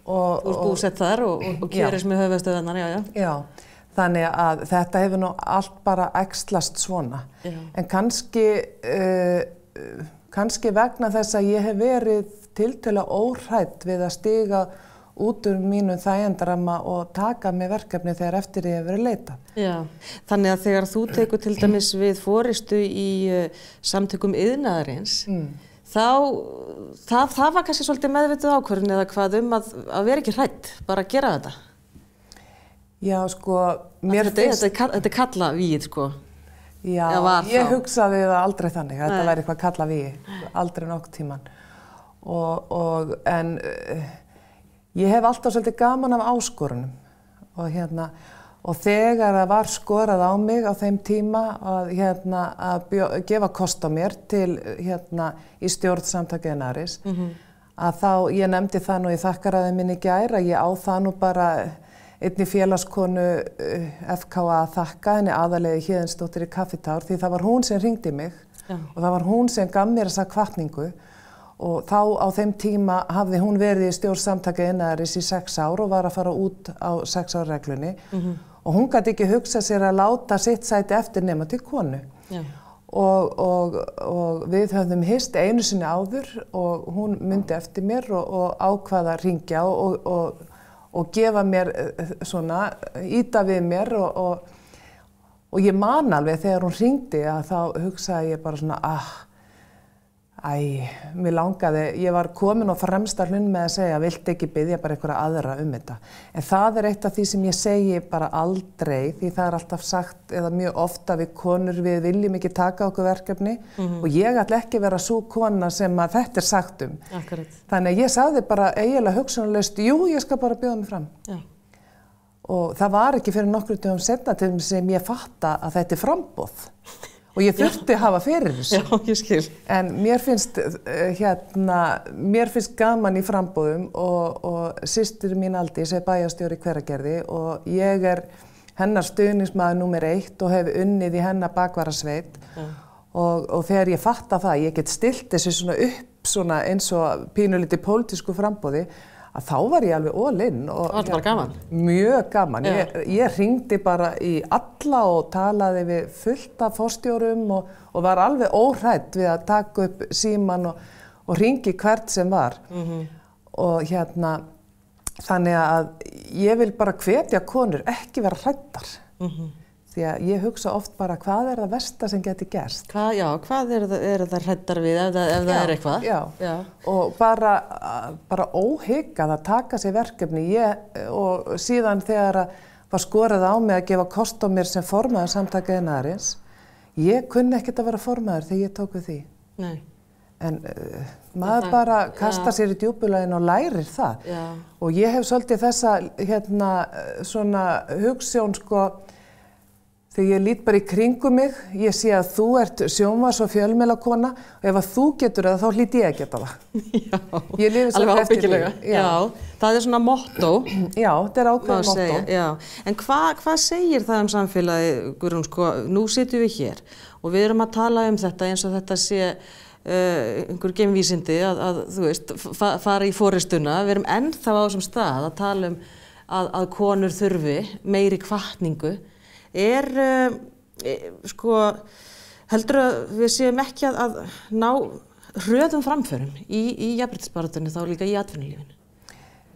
þú ert búsett þar og kjörís með höfuðstöðvarnar, já. Já, þannig að þetta hefur nú allt bara æxlast svona. Já. En kannski vegna þess að ég hef verið tiltölulega óhrædd við að stíga út úr mínum þægindaramma og taka með verkefni þegar eftir ég hef verið leitað. Já, þannig að þegar þú tekur til dæmis við forystu í samtökum iðnaðarins, það var kannski svolítið meðvituð ákvörðun eða hvað að vera ekki hrædd, bara að gera þetta? Já, sko, mér finnst... Þetta er kalla víð, sko. Já, ég hugsaði það aldrei þannig, þetta væri eitthvað kalla víð, aldrei nokkuð tíman. En ég hef alltaf svolítið gaman af áskorunum og þegar það var skorað á mig á þeim tíma að gefa kost á mér til í stjórn samtaka iðnaðarins, að þá, ég nefndi það nú í þakkarræðu minni í gær að ég á það nú bara einni félagskonu FKA að þakka henni Aðalheiði Héðinsdóttur í Kaffitár því það var hún sem hringdi mig og það var hún sem gaf mér þessa hvatningu. Og þá á þeim tíma hafði hún verið í stjórn samtaka iðnaðarins í 6 ár og var að fara út á 6 ára reglunni. Og hún gat ekki hugsað sér að láta sitt sæti eftir nema til konu. Og við höfðum hist einu sinni áður og hún myndi eftir mér og ákvaða að hringja og gefa mér svona, ýta við mér og ég man alveg þegar hún hringdi að þá hugsaði ég bara svona mér langaði, ég var komin á fremsta hlunn með að segja, viltu ekki biðja bara einhverja aðra þetta. En það eitt af því sem ég segi bara aldrei, því það alltaf sagt, eða mjög ofta við konur, við viljum ekki taka okkur verkefni og ég ætla ekki vera sú kona sem að þetta sagt um. Akkurat. Þannig að ég sagði bara eiginlega hugsunarlaust, jú, ég skal bara bjóða mig fram. Já. Og það var ekki fyrir nokkrum dögum seinna til sem ég fatta að þetta framboð. Og ég þurfti að hafa fyrir þessu. Já, ég skil. En mér finnst gaman í framboðum og systir mín Aldís bæjarstjóri í Hveragerði og ég hennar stuðningsmaður númer 1 og hef unnið í hennar bakvarasveit. Og þegar ég fatta það, ég get stillt þessu svona upp svona eins og pínulítið pólitísku framboði, að þá var ég alveg all in. Það var bara gaman? Mjög gaman. Ég hringdi bara í alla og talaði við fullt af forstjórum og var alveg óhrædd við að taka upp síman og hringi hvert sem var. Og þannig að ég vil bara hvetja konur ekki vera hræddar. Því að ég hugsa oft bara hvað það versta sem geti gerst. Hvað það hræddar við ef það eitthvað? Já. Og bara óhyggað að taka sér verkefni. Og síðan þegar var skorað á mig að gefa kost á mér sem formaður samtaka iðnaðarins, ég kunni ekkert að vera formaður þegar ég tók við því. Nei. En maður bara kastar sér í djúpulaginn og lærir það. Já. Og ég hef svolítið þessa svona hugsjón þegar ég lít bara í kringum mig, ég sé að þú ert sjónvarps- og fjölmiðlakona og ef að þú getur það, þá hlýt ég að geta það. Já, alveg ábyggilega. Já, það svona motto. Já, þetta ákveðið motto. Já, en hvað segir það samfélagi, Guðrún, nú sitjum við hér og við erum að tala þetta eins og þetta sé einhver geimvísindi að þú veist, fara í forystuna. Við erum ennþá á þessum stað að tala að konur þurfi meiri hvatningu. Heldur að við séum ekki að ná hröðum framförum í jafnréttisbaráttunni þá líka í atvinnulífinu?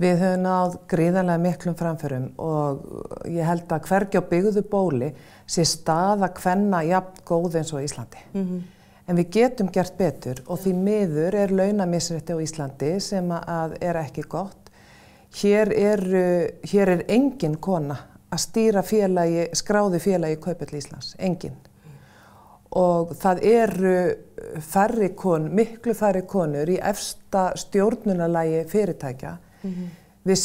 Við höfum náð gríðarlega miklum framförum og ég held að hvergi á byggðu bóli sé staða kvenna jafn góð eins og Íslandi. En við getum gert betur og því miður launamisrétti á Íslandi sem að ekki gott. Hér er engin kona að stýra skráðu félagi Kauphöll Íslands, engin. Og það miklu færri konur í efsta stjórnunarlagi fyrirtækja. Við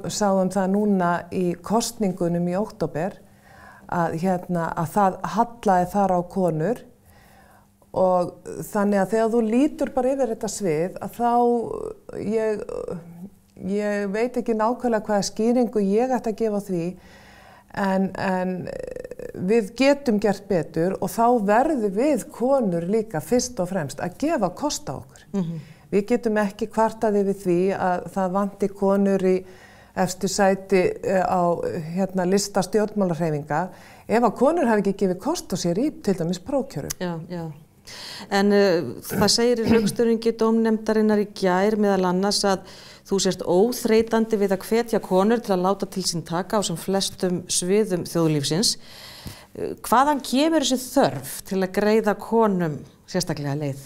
sáum það núna í kosningunum í október að það hallaði þar á konur og þannig að þegar þú lítur bara yfir þetta svið að þá ég veit ekki nákvæmlega hvaða skýringu ég ætti að gefa því en við getum gert betur og þá verðum við konur líka fyrst og fremst að gefa kost á okkur. Við getum ekki kvartað yfir því að það vanti konur í efstu sæti á lista stjórnmálahreyfinga ef að konur hafi ekki gefið kost á sér í til dæmis prófkjörum. Já. En það segir í rökstuðningi dómnefndarinnar í gær meðal annars að þú sért óþreytandi við að hvetja konur til að láta til sín taka á sem flestum sviðum þjóðlífsins. Hvaðan kemur þessi þörf til að greiða konum sérstaklega leið?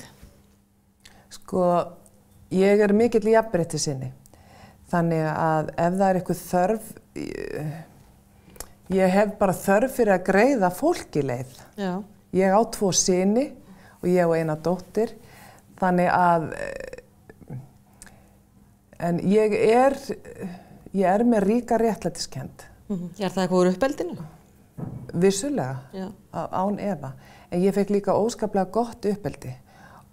Ég er mikill jafnréttissinni, þannig að ef það eitthvað þörf, ég hef bara þörf fyrir að greiða fólki leið. Já. Ég á 2 syni og ég á eina dóttir, þannig að, en ég er með ríka réttlætiskennd. Er það eitthvað úr uppeldinu? Vissulega, án efa, en ég fekk líka óskaplega gott uppeldi.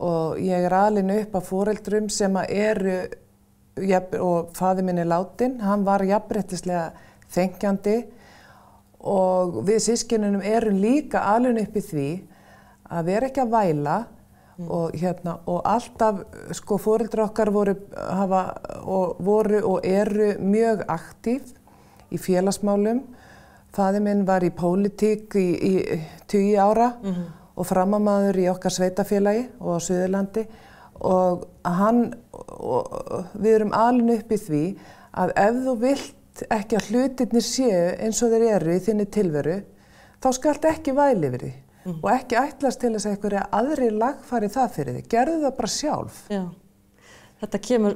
Og ég er alin upp af foreldrum sem og faðir minn látin, hann var jafnréttislega þenkjandi og við systkinunum erum líka alin upp í því að vera ekki að væla og alltaf foreldrar okkar voru og eru mjög aktív í félagsmálum. Faðir minn var í pólitík í 20 ára. Og framamaður í okkar sveitafélagi og á Suðurlandi og við erum alin upp í því að ef þú vilt ekki að hlutirnir séu eins og þeir eru í þinni tilveru þá skaltu ekki væla yfir því og ekki ætlast til þess að einhverja aðri lagfæri það fyrir því. Gerðu það bara sjálf. Já. Þetta kemur,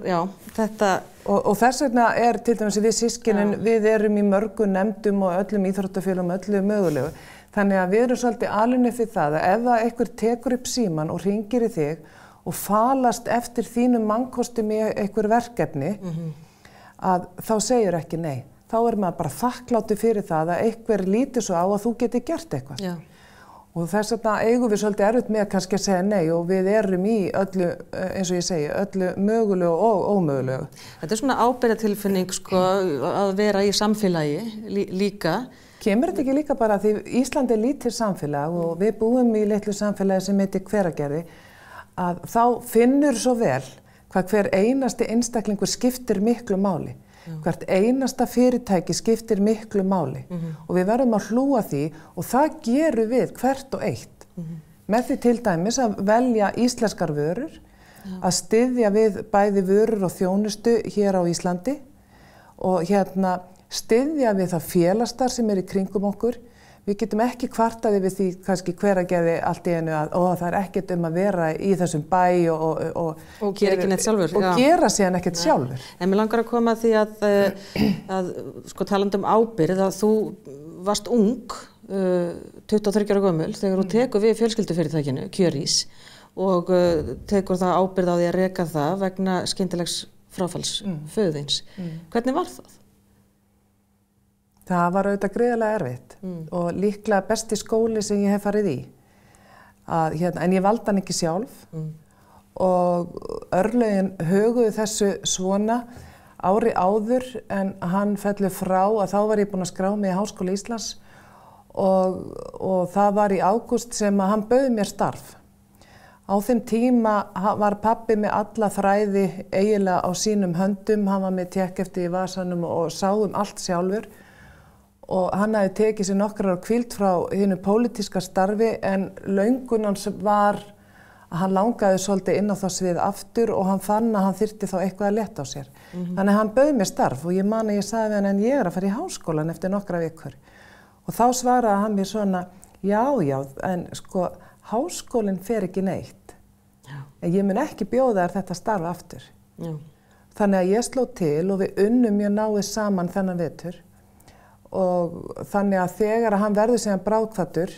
þetta... Og þess vegna til dæmis við systkinin, við erum í mörgum nefndum og öllum íþróttafélagum, öllu mögulegu. Þannig að við erum svolítið alin upp við það að ef það einhver tekur upp síman og hringir í þig og falast eftir þínum mannkostum í einhver verkefni, að þá segir ekki nei. Þá er maður bara þakklátur fyrir það að einhver lítur svo á að þú geti gert eitthvað. Já. Og þess vegna eigum við svolítið erfitt með kannski að segja nei og við erum í öllu, eins og ég segi, öllu mögulegu og ómögulegu. Þetta svona ábyrgðartilfinning að vera í samfélagi líka. Kemur þetta ekki líka bara því Ísland er lítið samfélag og við búum í litlu samfélagi sem heitir Hveragerði að þá finnur svo vel hvað hver einasti einstaklingur skiptir miklu máli. Hvert einasta fyrirtæki skiptir miklu máli og við verðum að hlúa því og það gerum við hvert og eitt. Með því til dæmis að velja íslenskar vörur, að styðja við bæði vörur og þjónustu hér á Íslandi og styðja við það félagsstarf sem í kringum okkur. Við getum ekki kvartað yfir því kannski Hveragerði allt í einu að það er ekkert að vera í þessum bæ og gera ekki neitt sjálfur. Og gera síðan ekkert sjálfur. En mér langar að koma að því að talandi um ábyrgð að þú varst ung, 23 ára gömul, þegar þú tekur við fjölskyldufyrirtækinu, Kjörís, og tekur það ábyrgð á því að reka það vegna skyndilegs fráfalls föðins. Hvernig var það? Það var auðvitað gríðarlega erfitt og líklega besti skóli sem ég hef farið í. En ég valdi hann ekki sjálf og örlögin höguðu þessu svona ári áður en hann fellur frá að þá var ég búin að skrá mig í Háskóla Íslands og það var í ágúst sem að hann bauð mér starf Á þeim tíma var pabbi með alla þræði eiginlega á sínum höndum, hann var með tékkefti í vasanum og sá allt sjálfur og hann hafði tekið sér nokkrar hvíld frá hinu pólitíska starfi en löngun hans var að hann langaði svolítið inn á það svið aftur og hann fann að hann þyrfti þá eitthvað að leta á sér. Þannig að hann bauð mér starf og ég man að ég sagði við hann en ég að fara í háskólan eftir nokkra vikur. Og þá svaraði hann mér svona, já, en sko háskólinn fer ekki neitt. En ég mun ekki bjóða þér þetta starf aftur. Já. Þannig að ég sló til og við unnum mjög náið saman þennan vetur og þannig að þegar hann verður síðan bráðkvaddur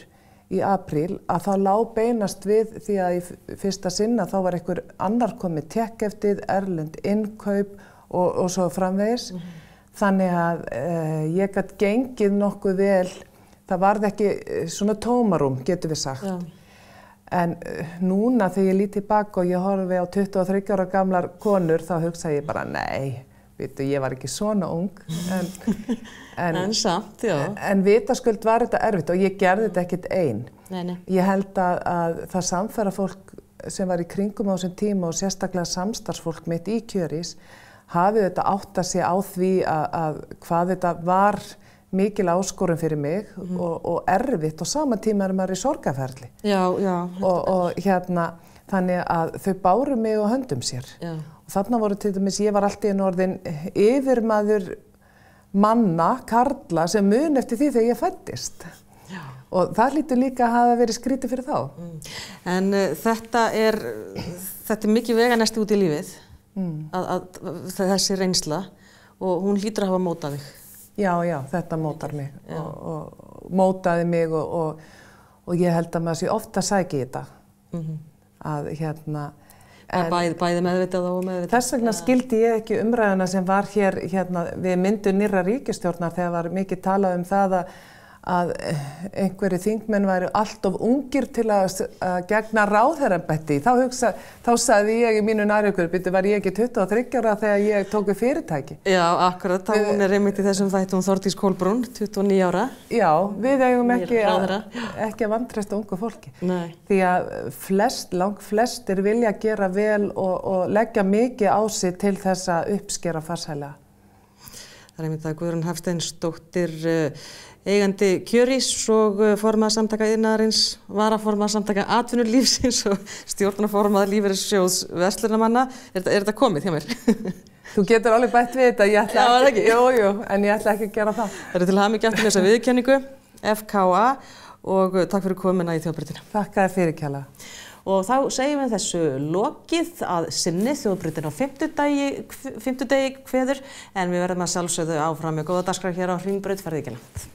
í apríl að þá lá beinast við því að í fyrsta sinna þá var einhver annar komið tékkeftið, erlend innkaup og svo framvegis. Þannig að ég gat gengið nokkuð vel, það varð ekki svona tómarum getur við sagt. Já. En núna þegar ég lít tilbaka og ég horfi á 23 ára gamlar konur þá hugsa ég bara nei, veitu ég var ekki svona ung. En samt, já. En vitaskuld var þetta erfitt og ég gerði þetta ekkert ein. Nei. Ég held að það samfara fólk sem var í kringum á þessum tíma og sérstaklega samstarfsfólk mitt í Kjörís hafi þetta átt að sé á því að hvað þetta var mikil áskorun fyrir mig og erfitt og sama tíma maður í sorgarferli. Já. Og þannig að þau báru mig á höndum sér. Já. Og þarna voru til dæmis, ég var alltaf í orðin yfirmaður manna, karla sem mun eftir því þegar ég fæddist. Já. Og það hlýtur líka að hafa verið skrítið fyrir þá. En þetta er mikið veganesti út í lífið, þessi reynsla og hún hlýtur að hafa mótað þig. Já, þetta mótar mig og mótaði mig og ég held að maður sé ofta sæki í þetta. Að bæði meðvitað og ómeðvitað. Þess vegna skildi ég ekki umræðuna sem var hér við myndun nýrra ríkisstjórnar þegar var mikið talað um það að einhverju þingmenn væru allt of ungir til að gegna ráðherraembætti. Þá sagði ég í mínu nærhugur, var ég ekki 23 ára þegar ég tók við fyrirtæki? Já, akkurat, hún er einmitt í þessum þættum Þórdís Kolbrún, 29 ára. Já, við eigum ekki að vantreysta ungu fólki. Nei. Því að langflestir vilja gera vel og leggja mikið á sig til þess að uppskera farsælega. Það er einmitt að Guðrún Hafsteinsdóttir eigandi Kjörís og formaður samtaka iðnaðarins, varaformaður samtaka atvinnulífsins og stjórnarformaður lífeyrissjóðs verslunarmanna. Er þetta komið hjá mér? Þú getur alveg bætt við þetta, Jú, en ég ætla ekki að gera það. Það er til hamingju aftur þessa viðurkenningu, FKA, og takk fyrir komuna í Þjóðbrautina. Takk að fyrir kærlega. Og þá segjum við þessu lokið að sinni Þjóðbrautin á fimmtudegi kveður, en við verðum að sjálfsögðu áfram með góða dagskrá hér á Hringbraut, ferð ekki langt.